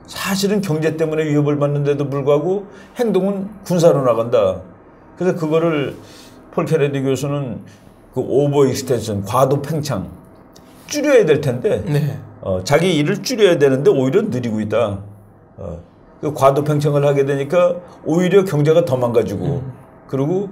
사실은 경제 때문에 위협을 받는데도 불구하고 행동은 군사로 나간다. 그래서 그거를 폴 케네디 교수는 그 오버 익스텐션, 과도 팽창 줄여야 될 텐데 네. 자기 일을 줄여야 되는데 오히려 느리고 있다. 그 과도 팽창을 하게 되니까 오히려 경제가 더 망가지고 그리고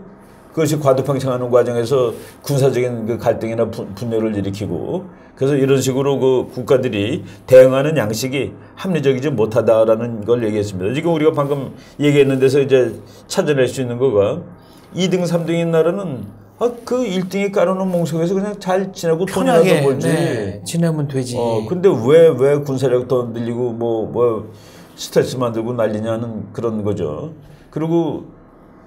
그것이 과도 팽창하는 과정에서 군사적인 그 갈등이나 분열을 일으키고 그래서 이런 식으로 그 국가들이 대응하는 양식이 합리적이지 못하다라는 걸 얘기했습니다. 지금 우리가 방금 얘기했는 데서 이제 찾아낼 수 있는 거가 2등, 3등인 나라는 그 1등이 깔아놓은 몽석에서 그냥 잘 지내고 돈이라도 벌지. 네, 지내면 되지. 근데 왜 군사력 더 늘리고 뭐 스트레스 만들고 난리냐는 그런 거죠. 그리고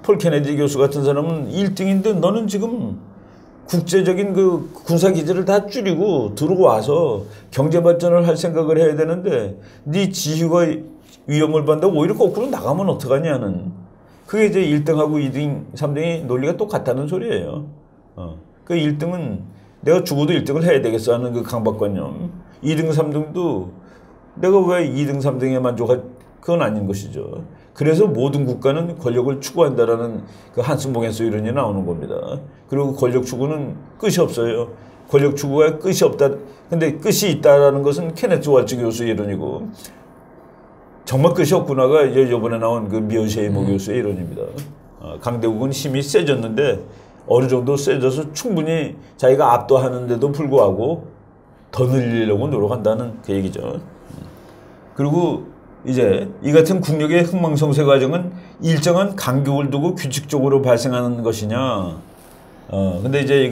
폴 케네디 교수 같은 사람은 1등인데 너는 지금 국제적인 그 군사 기지를 다 줄이고 들어와서 경제 발전을 할 생각을 해야 되는데 네 지휘가 위험을 받는다고 오히려 거꾸로 나가면 어떡하냐는 그게 이제 1등하고 2등, 3등이 논리가 똑같다는 소리예요. 그 1등은 내가 죽어도 1등을 해야 되겠어 하는 그 강박관념. 2등, 3등도 내가 왜 2등, 3등에 만족할 그건 아닌 것이죠. 그래서 모든 국가는 권력을 추구한다라는 그 한승봉에서 이론이 나오는 겁니다. 그리고 권력 추구는 끝이 없어요. 권력 추구가 끝이 없다. 근데 끝이 있다라는 것은 케네트 왈츠 교수의 이론이고 정말 끝이 없구나가 이제 이번에 나온 그 미어쉐이모 교수의 이론입니다. 강대국은 힘이 세졌는데 어느 정도 세져서 충분히 자기가 압도하는데도 불구하고 더 늘리려고 노력한다는 그 얘기죠. 그리고 이제 이 같은 국력의 흥망성쇠 과정은 일정한 간격을 두고 규칙적으로 발생하는 것이냐. 근데 이제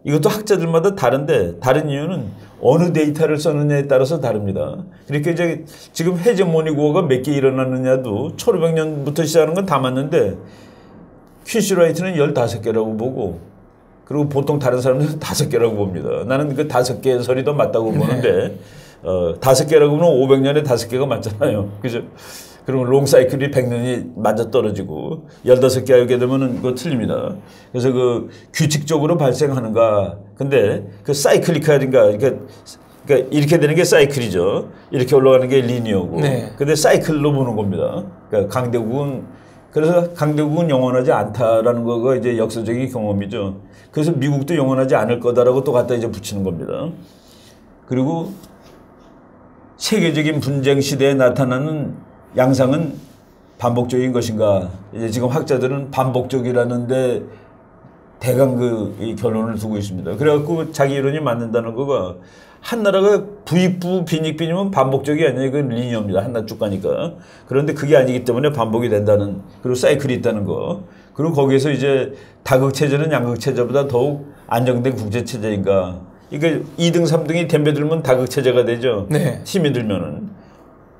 이것도 학자들마다 다른데 다른 이유는 어느 데이터를 썼느냐에 따라서 다릅니다. 그러니까 이제 지금 헤제모니 구호가 몇 개 일어났느냐도 1500년부터 시작하는 건 다 맞는데 퀴슈라이트는 15개라고 보고 그리고 보통 다른 사람들은 5개라고 봅니다. 나는 그 5개 설이 더 맞다고 보는데 5개라고 보면 500년에 5개가 맞잖아요. 그죠? 그러면 롱사이클이 100년이 맞아 떨어지고 15개 알게 되면은 그거 틀립니다. 그래서 그 규칙적으로 발생하는가. 근데 그 사이클리카인가 그러니까 이렇게 되는 게 사이클이죠. 이렇게 올라가는 게 리니어고. 네. 근데 사이클로 보는 겁니다. 그러니까 그래서 강대국은 영원하지 않다라는 거가 이제 역사적인 경험이죠. 그래서 미국도 영원하지 않을 거다라고 또 갖다 이제 붙이는 겁니다. 그리고 세계적인 분쟁 시대에 나타나는 양상은 반복적인 것인가? 이제 지금 학자들은 반복적이라는데 대강 이 결론을 두고 있습니다. 그래갖고 자기 이론이 맞는다는 거가 한 나라가 부익부 빈익빈이면 반복적이 아니라 이건 리니어입니다. 한 날 쭉 가니까. 그런데 그게 아니기 때문에 반복이 된다는 그리고 사이클이 있다는 거. 그리고 거기에서 이제 다극 체제는 양극 체제보다 더욱 안정된 국제 체제인가. 이게 2등, 3등이 덤벼들면 다극 체제가 되죠. 네. 힘이 들면은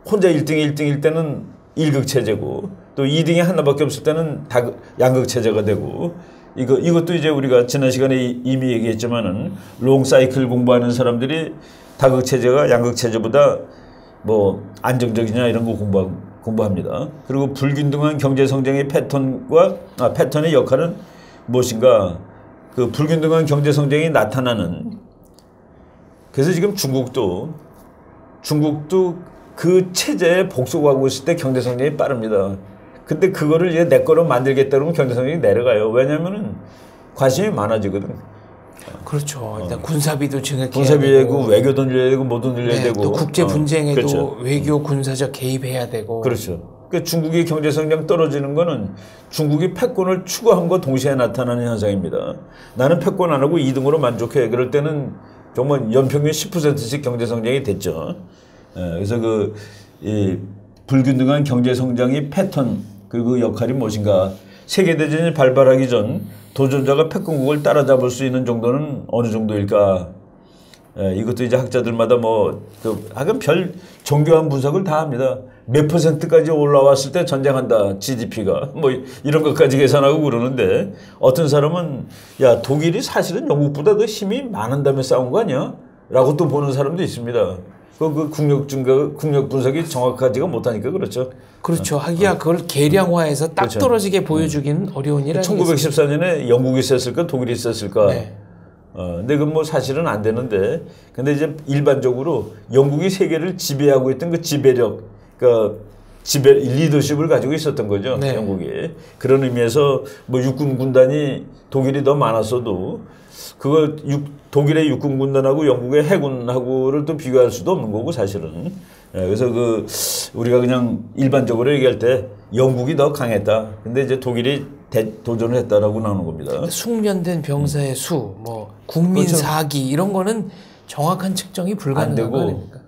혼자 1등일 때는 1극 체제고 또 2등이 하나밖에 없을 때는 양극 체제가 되고 이것도 이제 우리가 지난 시간에 이미 얘기했지만은 롱 사이클 공부하는 사람들이 다극 체제가 양극 체제보다 뭐 안정적이냐 이런 거 공부합니다. 그리고 불균등한 경제 성장의 패턴의 역할은 무엇인가? 그 불균등한 경제 성장이 나타나는 그래서 지금 중국도 그 체제에 복속하고 있을 때 경제 성장이 빠릅니다. 근데 그거를 이제 내 거로 만들겠다 그러면 경제 성장이 내려가요. 왜냐면은 관심이 많아지거든. 그렇죠. 일단 군사비도 증액해야 군사비에 되고, 외교도 늘려야 되고 뭐도 늘려야 네, 되고 또 국제 분쟁에도 그렇죠. 외교 군사적 개입해야 되고. 그렇죠. 그러니까 중국의 경제 성장 떨어지는 거는 중국이 패권을 추구함과 동시에 나타나는 현상입니다. 나는 패권 안 하고 2등으로 만족해. 그럴 때는 정말 연평균 10%씩 경제 성장이 됐죠. 그래서 이 불균등한 경제 성장의 패턴 그리고 역할이 무엇인가? 세계대전이 발발하기 전 도전자가 패권국을 따라잡을 수 있는 정도는 어느 정도일까? 이것도 이제 학자들마다 하여간 별 정교한 분석을 다 합니다. 몇 %까지 올라왔을 때 전쟁한다, GDP가. 이런 것까지 계산하고 그러는데 어떤 사람은 야, 독일이 사실은 영국보다 더 힘이 많은 다음에 싸운 거 아니야? 라고 또 보는 사람도 있습니다. 그 국력 분석이 정확하지가 못하니까 그렇죠. 그렇죠. 하기야 그걸 계량화해서 딱 그렇죠. 떨어지게 보여주기는 어려운 일 아니겠습니까? 1914년에 영국이 썼을까 독일이 썼을까. 네. 근데 그건 사실은 안 되는데 근데 이제 일반적으로 영국이 세계를 지배하고 있던 그 지배력, 리더십을 가지고 있었던 거죠. 네. 영국이. 그런 의미에서 육군 군단이 독일이 더 많았어도 독일의 육군 군단하고 영국의 해군하고를 또 비교할 수도 없는 거고 사실은. 그래서 우리가 그냥 일반적으로 얘기할 때 영국이 더 강했다. 근데 이제 독일이 도전을 했다라고 나오는 겁니다. 숙련된 병사의 수, 국민 그렇죠. 사기 이런 거는 정확한 측정이 불가능한 거 아닙니까?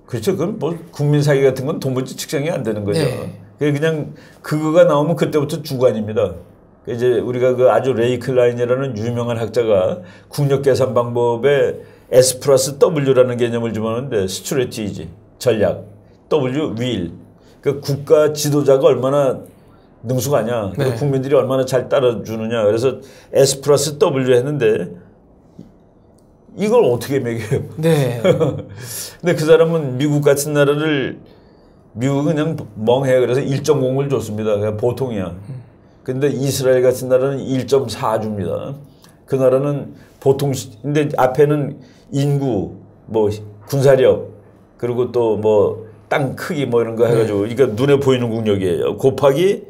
그렇죠. 그건 국민 사기 같은 건 도무지 측정이 안 되는 거죠. 네. 그냥 그거가 나오면 그때부터 주관입니다. 이제 우리가 아주 레이 클라인이라는 유명한 학자가 국력 계산 방법에 S 플러스 W라는 개념을 집어넣는데 스트레티지, 전략, W, 윌. 그러니까 국가 지도자가 얼마나 능숙하냐, 네. 국민들이 얼마나 잘 따라주느냐. 그래서 S 플러스 W 했는데 이걸 어떻게 매겨요? 네. 근데 그 사람은 미국은 그냥 멍해. 그래서 1.0을 줬습니다. 그냥 보통이야. 근데 이스라엘 같은 나라는 1.4 줍니다. 그 나라는 보통, 근데 앞에는 인구, 군사력, 그리고 또 땅 크기 이런 거 해가지고, 그러니까 눈에 보이는 국력이에요. 곱하기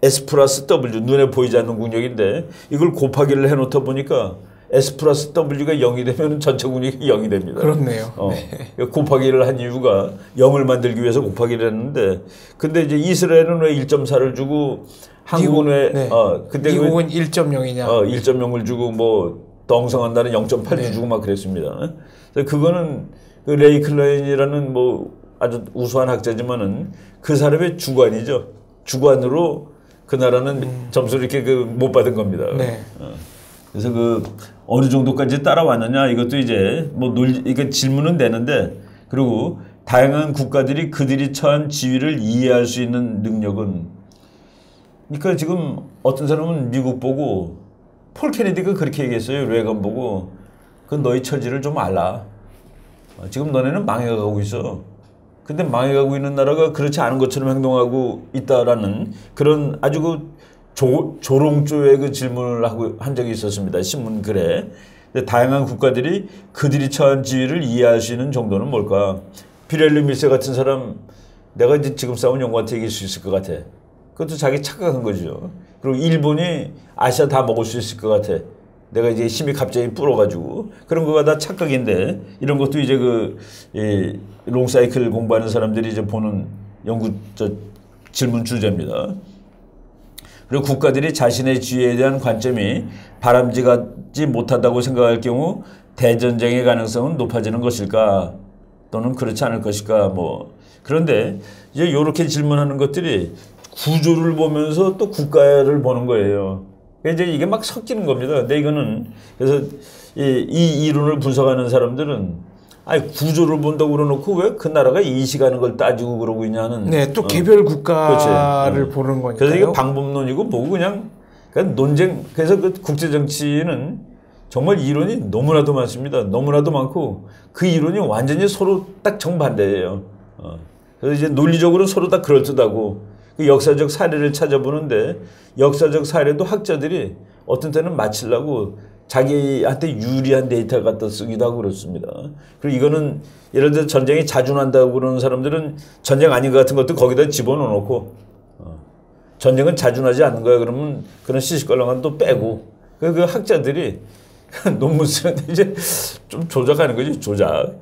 S 플러스 W, 눈에 보이지 않는 국력인데, 이걸 곱하기를 해놓다 보니까 S 플러스 W가 0이 되면 전체 국력이 0이 됩니다. 그렇네요. 네. 곱하기를 한 이유가 0을 만들기 위해서 곱하기를 했는데, 근데 이제 이스라엘은 왜 1.4를 주고, 한국은 왜, 네. 근데 미국은 1.0이냐? 1.0을 주고, 더 엉성한 날은 0.8도 네. 주고 막 그랬습니다. 그래서 그거는 레이 클라인이라는 아주 우수한 학자지만은 그 사람의 주관이죠. 주관으로 그 나라는 점수를 이렇게 못 받은 겁니다. 네. 그래서 어느 정도까지 따라왔느냐 이것도 이제 이게 질문은 되는데 그리고 다양한 국가들이 그들이 처한 지위를 이해할 수 있는 능력은 그러니까 지금 어떤 사람은 미국 보고 폴 케네디가 그렇게 얘기했어요. 레이건 보고 너희 처지를 좀 알라. 지금 너네는 망해가고 있어. 근데 망해가고 있는 나라가 그렇지 않은 것처럼 행동하고 있다라는 그런 아주 조롱조의 질문을 한 적이 있었습니다. 신문 글에. 다양한 국가들이 그들이 처한 지위를 이해할 수 있는 정도는 뭘까? 비렐리 밀세 같은 사람 내가 이제 지금 싸운 영국한테 이길 수 있을 것 같아. 그것도 자기 착각한 거죠. 그리고 일본이 아시아 다 먹을 수 있을 것 같아. 내가 이제 힘이 갑자기 불어가지고 그런 거가 다 착각인데 이런 것도 이제 롱사이클 공부하는 사람들이 이제 보는 질문 주제입니다. 그리고 국가들이 자신의 지위에 대한 관점이 바람직하지 못하다고 생각할 경우 대전쟁의 가능성은 높아지는 것일까? 또는 그렇지 않을 것일까? 그런데 이제 이렇게 질문하는 것들이 구조를 보면서 또 국가를 보는 거예요. 이제 이게 막 섞이는 겁니다. 근데 이거는 그래서 이 이론을 분석하는 사람들은 아니 구조를 본다고 그러놓고 왜 그 나라가 인식하는 걸 따지고 그러고 있냐는. 네, 또 개별 국가를 보는 거니까요. 그래서 이게 방법론이고 뭐고 그냥 논쟁. 그래서 그 국제 정치는 정말 이론이 너무나도 많습니다. 너무나도 많고 그 이론이 완전히 서로 딱 정반대예요. 그래서 이제 논리적으로 서로 다 그럴듯하고 그 역사적 사례를 찾아보는데 역사적 사례도 학자들이 어떤 때는 맞추려고 자기한테 유리한 데이터 갖다 쓰기도 하고 그렇습니다. 그리고 이거는 예를 들어 전쟁이 자주 난다고 그러는 사람들은 전쟁 아닌 것 같은 것도 거기다 집어넣고 전쟁은 자주 나지 않는 거야 그러면 그런 시시껄렁한 또 빼고 그 학자들이 논문 쓰는데 이제 좀 조작하는 거지 조작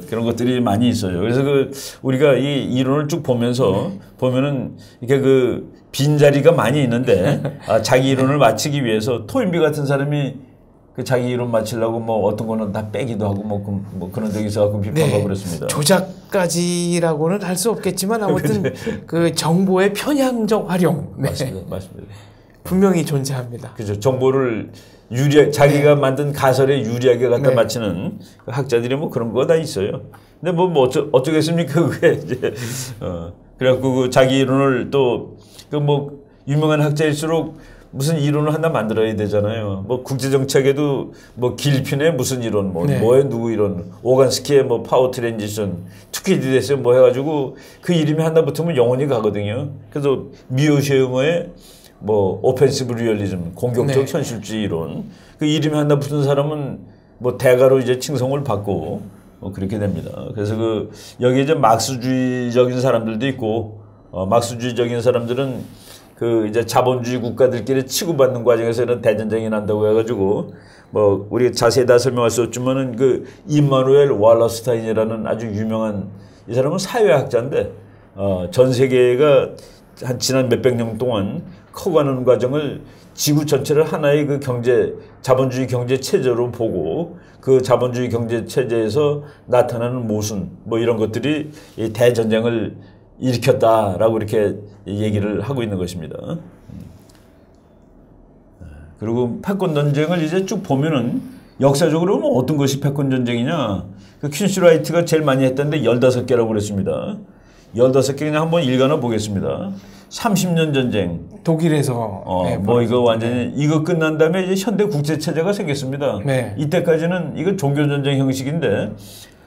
그런 것들이 많이 있어요. 그래서 그 우리가 이 이론을 쭉 보면서 보면은 이게 그 빈자리가 많이 있는데 자기 이론을 마치기 위해서 토인비 같은 사람이 그 자기 이론 마치려고 뭐 어떤 거는 다 빼기도 하고 뭐 그런 적이 있어서 비판하고 네, 그랬습니다. 조작까지라고는 할 수 없겠지만 아무튼 그 정보의 편향적 활용 맞습니다. 분명히 존재합니다. 그죠. 정보를 자기가 만든 가설에 유리하게 갖다 맞추는 그 학자들이 뭐 그런 거 다 있어요. 근데 뭐 어쩌겠습니까 그게 이제 그래갖고 그 자기 이론을 또 그 뭐 유명한 학자일수록 무슨 이론을 하나 만들어야 되잖아요. 뭐 국제정책에도 뭐 길핀의 무슨 이론, 뭐의 누구 이론, 오간스키의 뭐 파워 트랜지션, 투키디데스의 뭐 해가지고 그 이름이 하나 붙으면 영원히 가거든요. 그래서 미오쉐우머의 뭐 오펜시브 리얼리즘, 공격적 현실주의 이론, 그 이름이 하나 붙은 사람은 뭐 대가로 이제 칭송을 받고 그렇게 됩니다. 그래서 그 여기 이제 막스주의적인 사람들도 있고, 막스주의적인 사람들은 그 이제 자본주의 국가들끼리 치고받는 과정에서 이런 대전쟁이 난다고 해가지고 뭐 우리 자세히 다 설명할 수 없지만은 그 임마누엘 wallerstein이라는 아주 유명한 이 사람은 사회학자인데 전 세계가 한 지난 몇백 년 동안 커가는 과정을 지구 전체를 하나의 그 자본주의 경제 체제로 보고 그 자본주의 경제 체제에서 나타나는 모순 뭐 이런 것들이 이 대전쟁을 일으켰다라고 이렇게 얘기를 하고 있는 것입니다. 그리고 패권 전쟁을 이제 쭉 보면은 역사적으로 뭐 어떤 것이 패권 전쟁이냐? 그 퀸슈라이트가 제일 많이 했던데 15개라고 그랬습니다. 15개 그냥 한번 읽어나 보겠습니다. 30년 전쟁. 독일에서 뭐 이거 완전히 이거 끝난 다음에 이제 현대 국제 체제가 생겼습니다. 이때까지는 이거 종교 전쟁 형식인데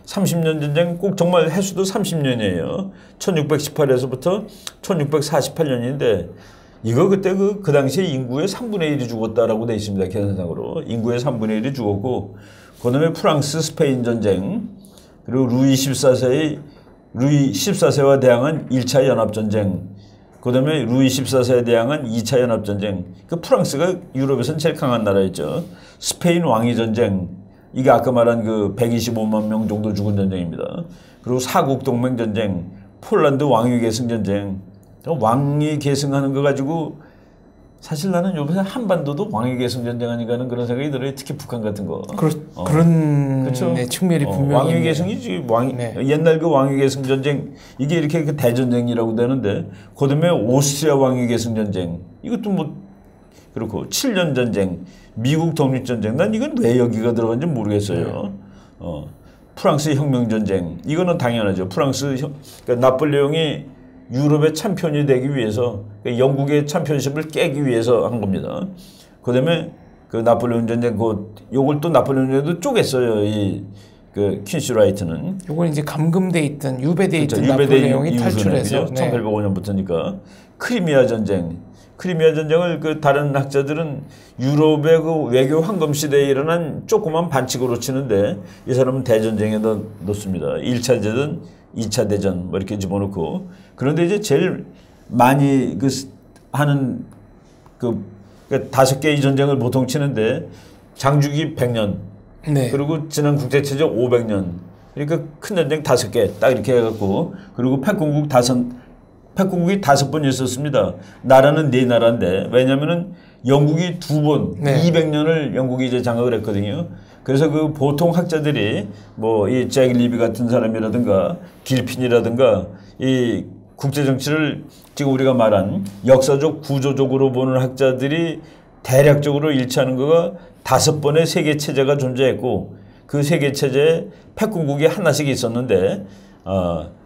30년 전쟁 꼭 정말 해수도 30년이에요. 1618에서부터 1648년인데 이거 그때 그 당시에 인구의 3분의 1이 죽었다라고 돼 있습니다. 계산상으로. 인구의 3분의 1이 죽었고 그다음에 프랑스 스페인 전쟁 그리고 루이 14세와 대항한 1차 연합전쟁 그다음에 루이 14세에 대항한 2차 연합전쟁 그 프랑스가 유럽에서는 제일 강한 나라였죠. 스페인 왕위전쟁 이게 아까 말한 그 125만 명 정도 죽은 전쟁입니다. 그리고 사국 동맹 전쟁, 폴란드 왕위 계승 전쟁. 왕위 계승하는 거 가지고 사실 나는 요새 한반도도 왕위 계승 전쟁 아닌가 하는 그런 생각이 들어요. 특히 북한 같은 거. 그런 측면이 분명히 왕위 계승이지. 옛날 그 왕위 계승 전쟁 이게 이렇게 그 대전쟁이라고 되는데 그다음에 오스트리아 왕위 계승 전쟁 이것도 뭐 그렇고 7년 전쟁, 미국 독립전쟁 난 이건 왜 여기가 들어간지 모르겠어요. 프랑스 혁명전쟁 이거는 당연하죠. 그러니까 나폴레옹이 유럽의 챔피언이 되기 위해서 그러니까 영국의 챔피언십을 깨기 위해서 한 겁니다. 그다음에 그 나폴레옹 전쟁 요걸 또 나폴레옹 전쟁도 쪼갰어요. 그 퀸슈라이트는. 요건 이제 감금돼 있던 유배돼 있던 나폴레옹이 탈출해서 1805년부터니까 크리미아 전쟁. 크리미아 전쟁을 그 다른 학자들은 유럽의 그 외교 황금 시대에 일어난 조그만 반칙으로 치는데 이 사람은 대전쟁에 넣습니다. 1차 대전, 2차 대전 뭐 이렇게 집어넣고 그런데 이제 제일 많이 하는 그 5개의 전쟁을 보통 치는데 장주기 100년 그리고 지난 국제체제 500년 그러니까 큰 전쟁 5개 딱 이렇게 해갖고 그리고 패권국이 5번 있었습니다. 나라는 4나라인데 왜냐면은 영국이 2번 200년을 영국이 이제 장악을 했거든요. 그래서 그 보통 학자들이 뭐 이 잭 리비 같은 사람이라든가 길핀이라든가 이 국제 정치를 지금 우리가 말한 역사적 구조적으로 보는 학자들이 대략적으로 일치하는 거가 5번의 세계 체제가 존재했고 그 세계 체제에 패권국이 하나씩 있었는데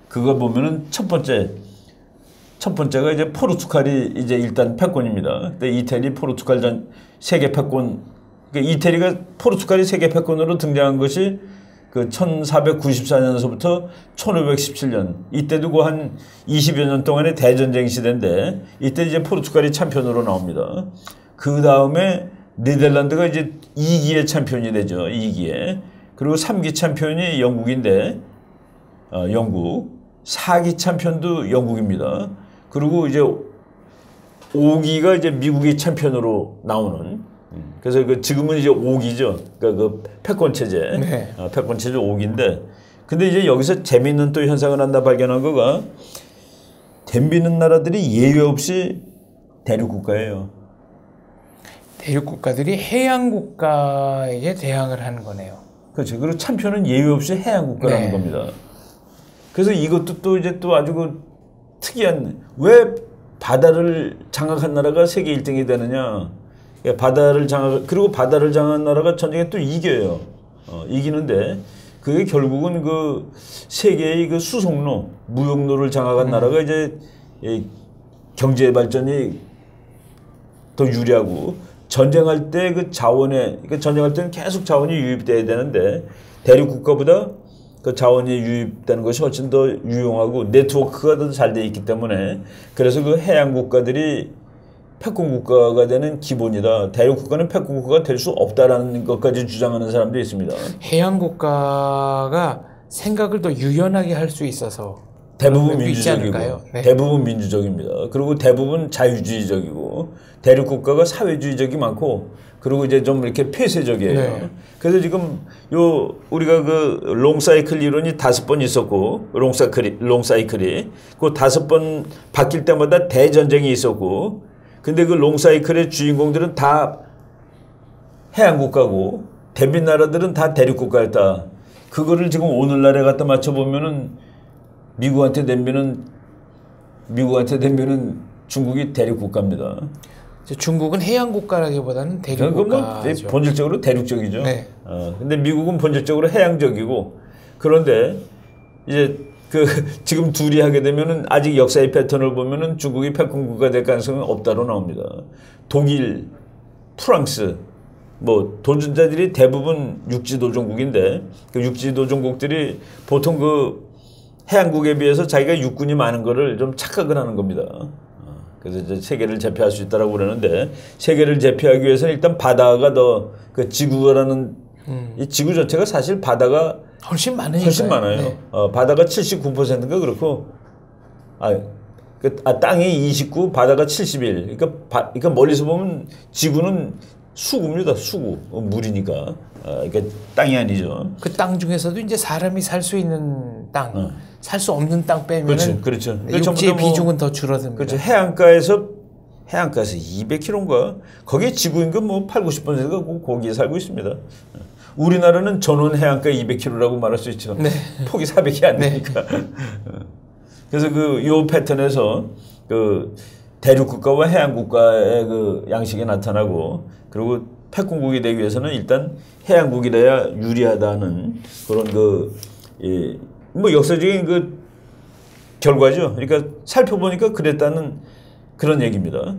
그거 보면은 첫 번째가 이제 포르투갈이 이제 일단 패권입니다. 근데 이태리 포르투갈 전 세계 패권 그러니까 이태리가 포르투갈이 세계 패권으로 등장한 것이 그 1494년서부터 1517년 이때도 그 한 20여 년 동안의 대전쟁 시대인데 이때 이제 포르투갈이 챔피언으로 나옵니다. 그 다음에 네덜란드가 이제 2기의 챔피언이 되죠. 2기에. 그리고 3기 챔피언이 영국인데 영국. 4기 챔피언도 영국입니다. 그리고 이제 5기가 이제 미국이 챔피언으로 나오는. 그래서 그 지금은 이제 5기죠. 그러니까 그 패권 체제. 네. 패권 체제 5기인데. 근데 이제 여기서 재미있는 또 현상을 하나 발견한 거가 덤비는 나라들이 예외 없이 대륙 국가예요. 대륙 국가들이 해양 국가에게 대항을 하는 거네요. 그렇죠. 그리고 챔피언은 예외 없이 해양 국가라는 겁니다. 그래서 이것도 또 이제 또 아주 그 특이한 왜 바다를 장악한 나라가 세계 1등이 되느냐? 그리고 바다를 장악한 나라가 전쟁에 또 이겨요. 이기는데 그게 결국은 그 세계의 그 수송로, 무역로를 장악한 나라가 이제 경제 발전이 더 유리하고 전쟁할 때 그 자원에 그러니까 전쟁할 때는 계속 자원이 유입돼야 되는데 대륙 국가보다 그 자원이 유입되는 것이 훨씬 더 유용하고 네트워크가 더 잘 돼 있기 때문에 그래서 그 해양 국가들이 패권 국가가 되는 기본이다. 대륙 국가는 패권 국가가 될 수 없다라는 것까지 주장하는 사람도 있습니다. 해양 국가가 생각을 더 유연하게 할 수 있어서 대부분 민주적이고 네. 대부분 민주적입니다. 그리고 대부분 자유주의적이고 대륙 국가가 사회주의적이 많고 그리고 이제 좀 이렇게 폐쇄적이에요. 네. 그래서 지금 우리가 그 롱사이클 이론이 5번 있었고 롱사이클이 그 5번 바뀔 때마다 대전쟁이 있었고 근데 그 롱사이클의 주인공들은 다 해양 국가고 덤빈 나라들은 다 대륙 국가였다. 그거를 지금 오늘날에 갖다 맞춰 보면은 미국한테 덤비는 중국이 대륙 국가입니다. 중국은 해양 국가라기보다는 대륙 국가죠. 뭐 본질적으로 대륙적이죠. 네. 근데 미국은 본질적으로 해양적이고 그런데 이제 그 지금 둘이 하게 되면은 아직 역사의 패턴을 보면은 중국이 패권 국가 될 가능성은 없다로 나옵니다. 독일, 프랑스 뭐 도전자들이 대부분 육지도전국인데 그 육지도전국들이 보통 그 해양국에 비해서 자기가 육군이 많은 거를 좀 착각을 하는 겁니다. 그래서 이제 세계를 제패할 수 있다라고 그러는데 세계를 제패하기 위해서는 일단 바다가 더 그 지구라는 이 지구 전체가 사실 바다가 훨씬 많아요. 네. 바다가 79%인가 그렇고 땅이 29, 바다가 71. 그러니까 멀리서 보면 지구는 수구입니다. 수구 물이니까. 그러니까 땅이 아니죠. 그 땅 중에서도 이제 사람이 살 수 있는 땅, 살 수 없는 땅 빼면은 그렇죠. 육지의 비중은 더 줄어듭니다. 그렇죠. 해안가에서 200km인가 거기에 지구 인구 뭐 80~90%가 거기에 살고 있습니다. 우리나라는 전원 해안가 200km라고 말할 수 있죠. 네. 폭이 400이 안 되니까. 그래서 요 패턴에서 그 대륙 국가와 해양 국가의 그 양식이 나타나고 그리고 패권국이 되기 위해서는 일단 해양국이라야 유리하다는 그런 뭐 역사적인 그 결과죠. 그러니까 살펴보니까 그랬다는 그런 얘기입니다.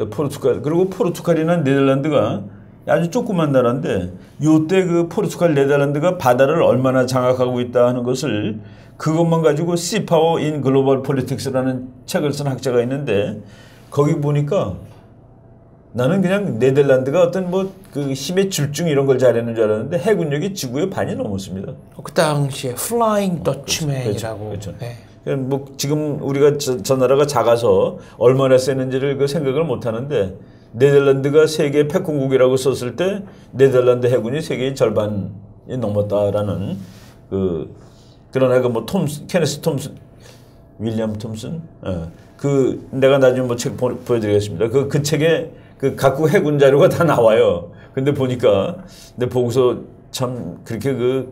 포르투갈 그리고 포르투갈이나 네덜란드가 아주 조그만 나라인데 요때 그 포르투갈 네덜란드가 바다를 얼마나 장악하고 있다 하는 것을 그것만 가지고 Sea-Power in Global Politics라는 책을 쓴 학자가 있는데 거기 보니까 나는 그냥 네덜란드가 어떤 뭐 그 힘의 줄중 이런 걸 잘하는 줄 알았는데 해군력이 지구의 반이 넘었습니다. 그 당시에 Flying Dutchman이라고. 그렇죠. 네. 뭐 지금 우리가 저 나라가 작아서 얼마나 세는지를 그 생각을 못 하는데 네덜란드가 세계 패권국이라고 썼을 때 네덜란드 해군이 세계의 절반이 넘었다라는 그런 애가 뭐 케네스 톰슨, 윌리엄 톰슨, 내가 나중에 뭐 책 보여드리겠습니다. 그 책에 그 각국 해군 자료가 다 나와요. 근데 보고서 참 그렇게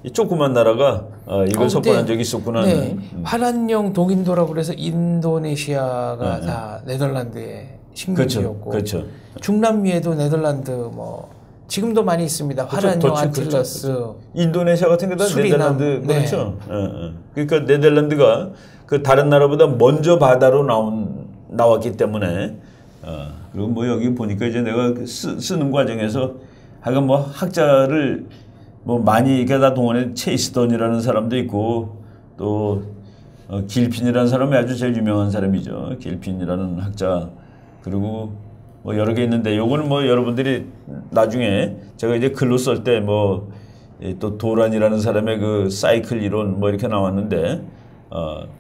이 조그만 나라가 이걸 석권한 적이 있었구나. 네. 환환형 동인도라고 그래서 인도네시아가 다 네덜란드의 식민지였고, 그렇죠. 중남미에도 네덜란드 뭐 지금도 많이 있습니다. 환환형 안틸러스, 그렇죠. 인도네시아 같은 게 다 수리남, 네덜란드 그렇죠. 그러니까 네덜란드가 그 다른 나라보다 먼저 바다로 나왔기 때문에 그리고 뭐 여기 보니까 이제 내가 쓰는 과정에서 하여간 뭐 학자를 뭐 많이 다 동원해 체이스턴이라는 사람도 있고 또 길핀이라는 사람이 아주 제일 유명한 사람이죠. 길핀이라는 학자 그리고 뭐 여러 개 있는데 요거는 뭐 여러분들이 나중에 제가 이제 글로 쓸 때 뭐 또 도란이라는 사람의 그 사이클 이론 뭐 이렇게 나왔는데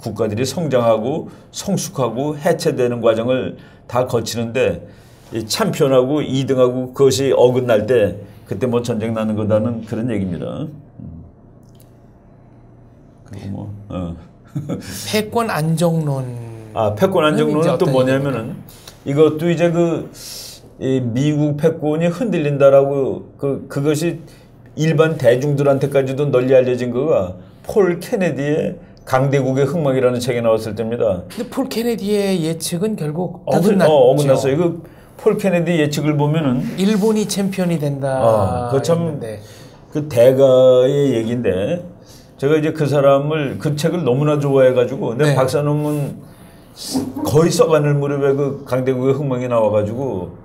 국가들이 성장하고 성숙하고 해체되는 과정을 다 거치는데 이 챔피언하고 2등하고 그것이 어긋날 때 그때 뭐 전쟁 나는 거다는 그런 얘기입니다. 그리고 뭐 패권 안정론. 패권 안정론은 또 뭐냐면은 이것도 이제 이 미국 패권이 흔들린다라고 그것이 일반 대중들한테까지도 널리 알려진 거가 폴 케네디의 강대국의 흥망이라는 책이 나왔을 때입니다. 근데 폴 케네디의 예측은 결국 어긋났죠. 어긋났어요. 그 폴 케네디 예측을 보면은 일본이 챔피언이 된다. 그 참 그 대가의 얘기인데 제가 이제 그 사람을 그 책을 너무나 좋아해가지고 내 박사 논문 거의 써가는 무렵에 그 강대국의 흥망이 나와가지고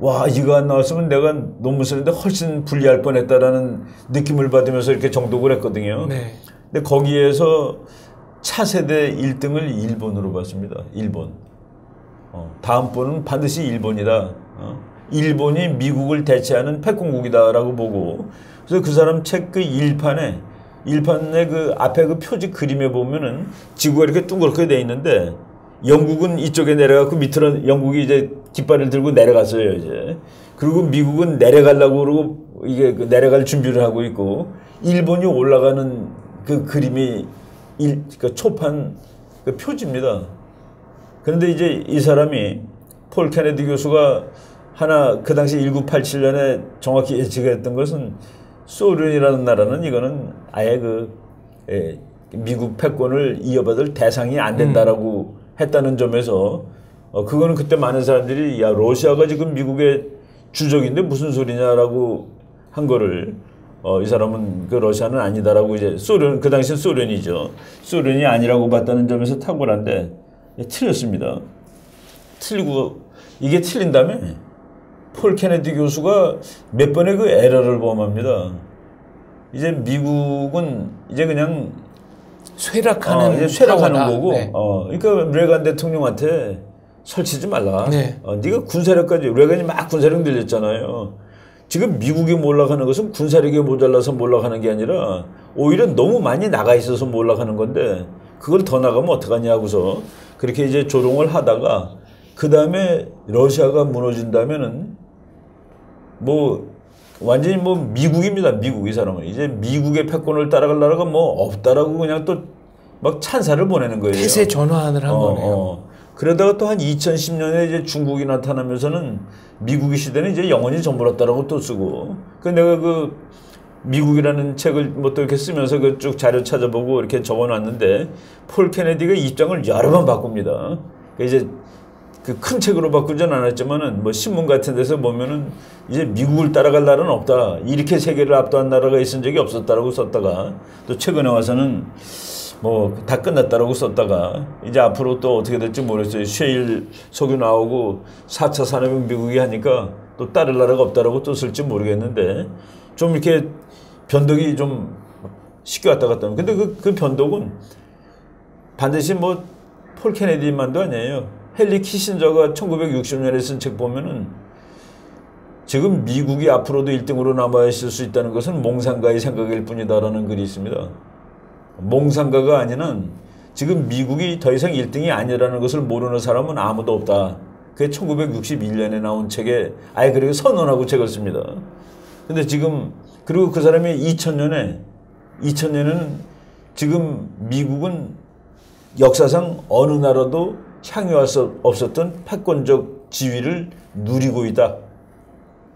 와 이거 안 나왔으면 내가 논문 쓰는데 훨씬 불리할 뻔했다라는 느낌을 받으면서 이렇게 정독을 했거든요. 근데 거기에서 차세대 1등을 일본으로 봤습니다. 일본. 다음 번은 반드시 일본이다. 일본이 미국을 대체하는 패권국이다라고 보고 그래서 그 사람 책 그 일판에 그 앞에 그 표지 그림에 보면은 지구가 이렇게 둥그렇게 돼 있는데 영국은 이쪽에 내려가고 밑으로 영국이 이제 깃발을 들고 내려갔어요 이제. 그리고 미국은 내려가려고 그러고 이게 내려갈 준비를 하고 있고 일본이 올라가는 그 그림이 그 초판 그 표지입니다. 그런데 이제 이 사람이 폴 케네디 교수가 하나 그 당시 1987년에 정확히 예측했던 것은 소련이라는 나라는 이거는 아예 미국 패권을 이어받을 대상이 안 된다라고 했다는 점에서 그거는 그때 많은 사람들이 야 러시아가 지금 미국의 주적인데 무슨 소리냐라고 한 거를 이 사람은 그 러시아는 아니다라고 이제 소련 그 당시 소련이죠. 소련이 아니라고 봤다는 점에서 탁월한데 틀렸습니다. 틀리고 이게 틀린 다음에 폴 케네디 교수가 몇 번의 그 에러를 범합니다. 이제 미국은 이제 그냥 쇠락하는 이제 쇠락하는 거고 그러니까 레간 대통령한테 설치지 말라. 네가 군사력까지 레간이 막 군사력 늘렸잖아요. 지금 미국이 몰락하는 것은 군사력이 모자라서 몰락하는 게 아니라 오히려 너무 많이 나가 있어서 몰락하는 건데 그걸 더 나가면 어떡하냐고서 그렇게 이제 조롱을 하다가 그 다음에 러시아가 무너진다면은 뭐 완전히 뭐 미국입니다. 미국 이 사람은 이제 미국의 패권을 따라갈 나라가 뭐 없다라고 그냥 또 막 찬사를 보내는 거예요. 태세 전환을 한 거네요. 그러다가 또 한 2010년에 이제 중국이 나타나면서는 미국의 시대는 이제 영원히 저물었다라고 또 쓰고. 그 내가 그 미국이라는 책을 뭐 또 이렇게 쓰면서 그 쭉 자료 찾아보고 이렇게 적어놨는데 폴 케네디가 입장을 여러 번 바꿉니다. 이제 그 큰 책으로 바꾸진 않았지만은 뭐 신문 같은 데서 보면은 이제 미국을 따라갈 나라는 없다. 이렇게 세계를 압도한 나라가 있은 적이 없었다라고 썼다가 또 최근에 와서는 뭐 다 끝났다라고 썼다가 이제 앞으로 또 어떻게 될지 모르겠어요. 셰일 석유 나오고 4차 산업혁명 미국이 하니까 또 따를 나라가 없다라고 또 쓸지 모르겠는데 좀 이렇게 변덕이 좀 쉽게 왔다 갔다 하면 근데 그 변덕은 반드시 뭐 폴 케네디만도 아니에요. 헨리 키신저가 1960년에 쓴 책 보면은 지금 미국이 앞으로도 1등으로 남아 있을 수 있다는 것은 몽상가의 생각일 뿐이다라는 글이 있습니다. 몽상가가 아니는 지금 미국이 더 이상 1등이 아니라는 것을 모르는 사람은 아무도 없다. 그게 1961년에 나온 책에 아예 그렇게 선언하고 책을 씁니다. 근데 지금 그리고 그 사람이 2000년에는 지금 미국은 역사상 어느 나라도 향유할 수 없었던 패권적 지위를 누리고 있다.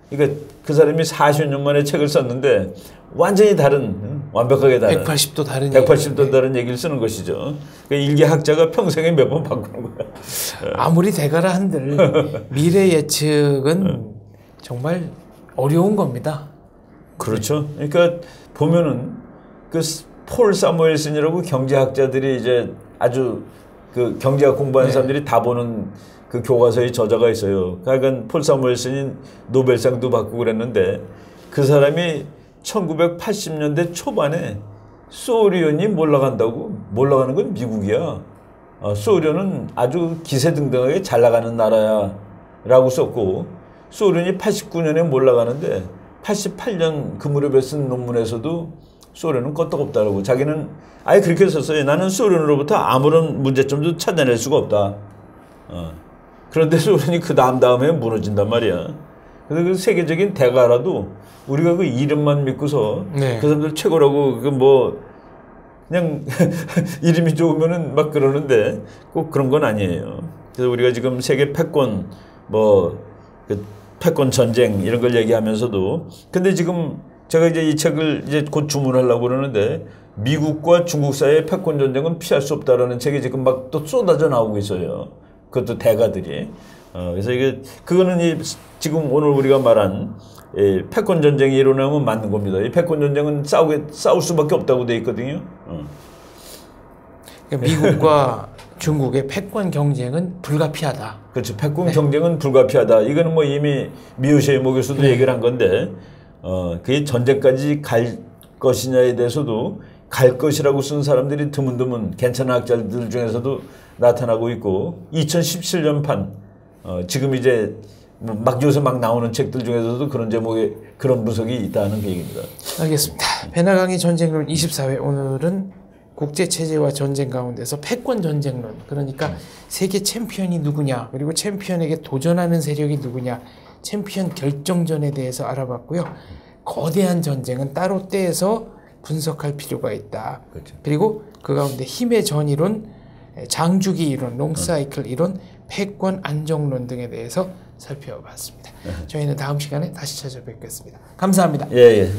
그러니까 그 사람이 40년 만에 책을 썼는데 완전히 다른 완벽하게 다른 180도 다른 180도 다른 얘기를 쓰는 것이죠. 그러니까 일개학자가 평생에 몇 번 바꾸는 거야. 아무리 대가라 한들 미래 예측은 정말 어려운 겁니다. 그렇죠. 그러니까 보면은 그 폴 사무엘슨이라고 경제학자들이 이제 아주 그 경제학 공부하는 사람들이 다 보는 그 교과서의 저자가 있어요. 그러니까 폴 사무엘슨이 노벨상도 받고 그랬는데 그 사람이 1980년대 초반에 소련이 몰락가는 건 미국이야. 소련은 아주 기세등등하게 잘 나가는 나라야라고 썼고 소련이 89년에 몰락가는데 88년 그 무렵에 쓴 논문에서도 소련은 껐떡없다라고 자기는 아예 그렇게 썼어요. 나는 소련으로부터 아무런 문제점도 찾아낼 수가 없다. 그런데 소련이 그 다음에 무너진단 말이야. 그래서 그 세계적인 대가라도 우리가 그 이름만 믿고서 그 사람들 최고라고 그 뭐 그냥 이름이 좋으면은 막 그러는데 꼭 그런 건 아니에요. 그래서 우리가 지금 세계 패권 그 패권 전쟁 이런 걸 얘기하면서도 근데 지금 제가 이제 이 책을 이제 곧 주문하려고 그러는데 미국과 중국 사이의 패권 전쟁은 피할 수 없다라는 책이 지금 막 또 쏟아져 나오고 있어요. 그것도 대가들이. 그래서 이게 그거는 지금 오늘 우리가 말한 패권 전쟁이 일어나면 맞는 겁니다. 이 패권 전쟁은 싸울 수밖에 없다고 돼 있거든요. 그러니까 미국과 중국의 패권 경쟁은 불가피하다. 그렇죠. 패권 경쟁은 불가피하다. 이거는 뭐 이미 미우셰이모 교수도 얘기를 한 건데 그게 전쟁까지 갈 것이냐에 대해서도 갈 것이라고 쓴 사람들이 드문드문 괜찮은 학자들 중에서도 나타나고 있고 2017년 판 지금 이제 막 요새 막 나오는 책들 중에서도 그런 제목의 그런 분석이 있다는 그 얘기입니다. 알겠습니다. 베나강의 전쟁론 24회 오늘은 국제체제와 전쟁 가운데서 패권 전쟁론 그러니까 세계 챔피언이 누구냐 그리고 챔피언에게 도전하는 세력이 누구냐 챔피언 결정전에 대해서 알아봤고요. 거대한 전쟁은 따로 떼서 분석할 필요가 있다. 그렇죠. 그리고 그 가운데 힘의 전이론, 장주기 이론, 롱사이클 이론, 패권 안정론 등에 대해서 살펴봤습니다. 저희는 다음 시간에 다시 찾아뵙겠습니다. 감사합니다. 예.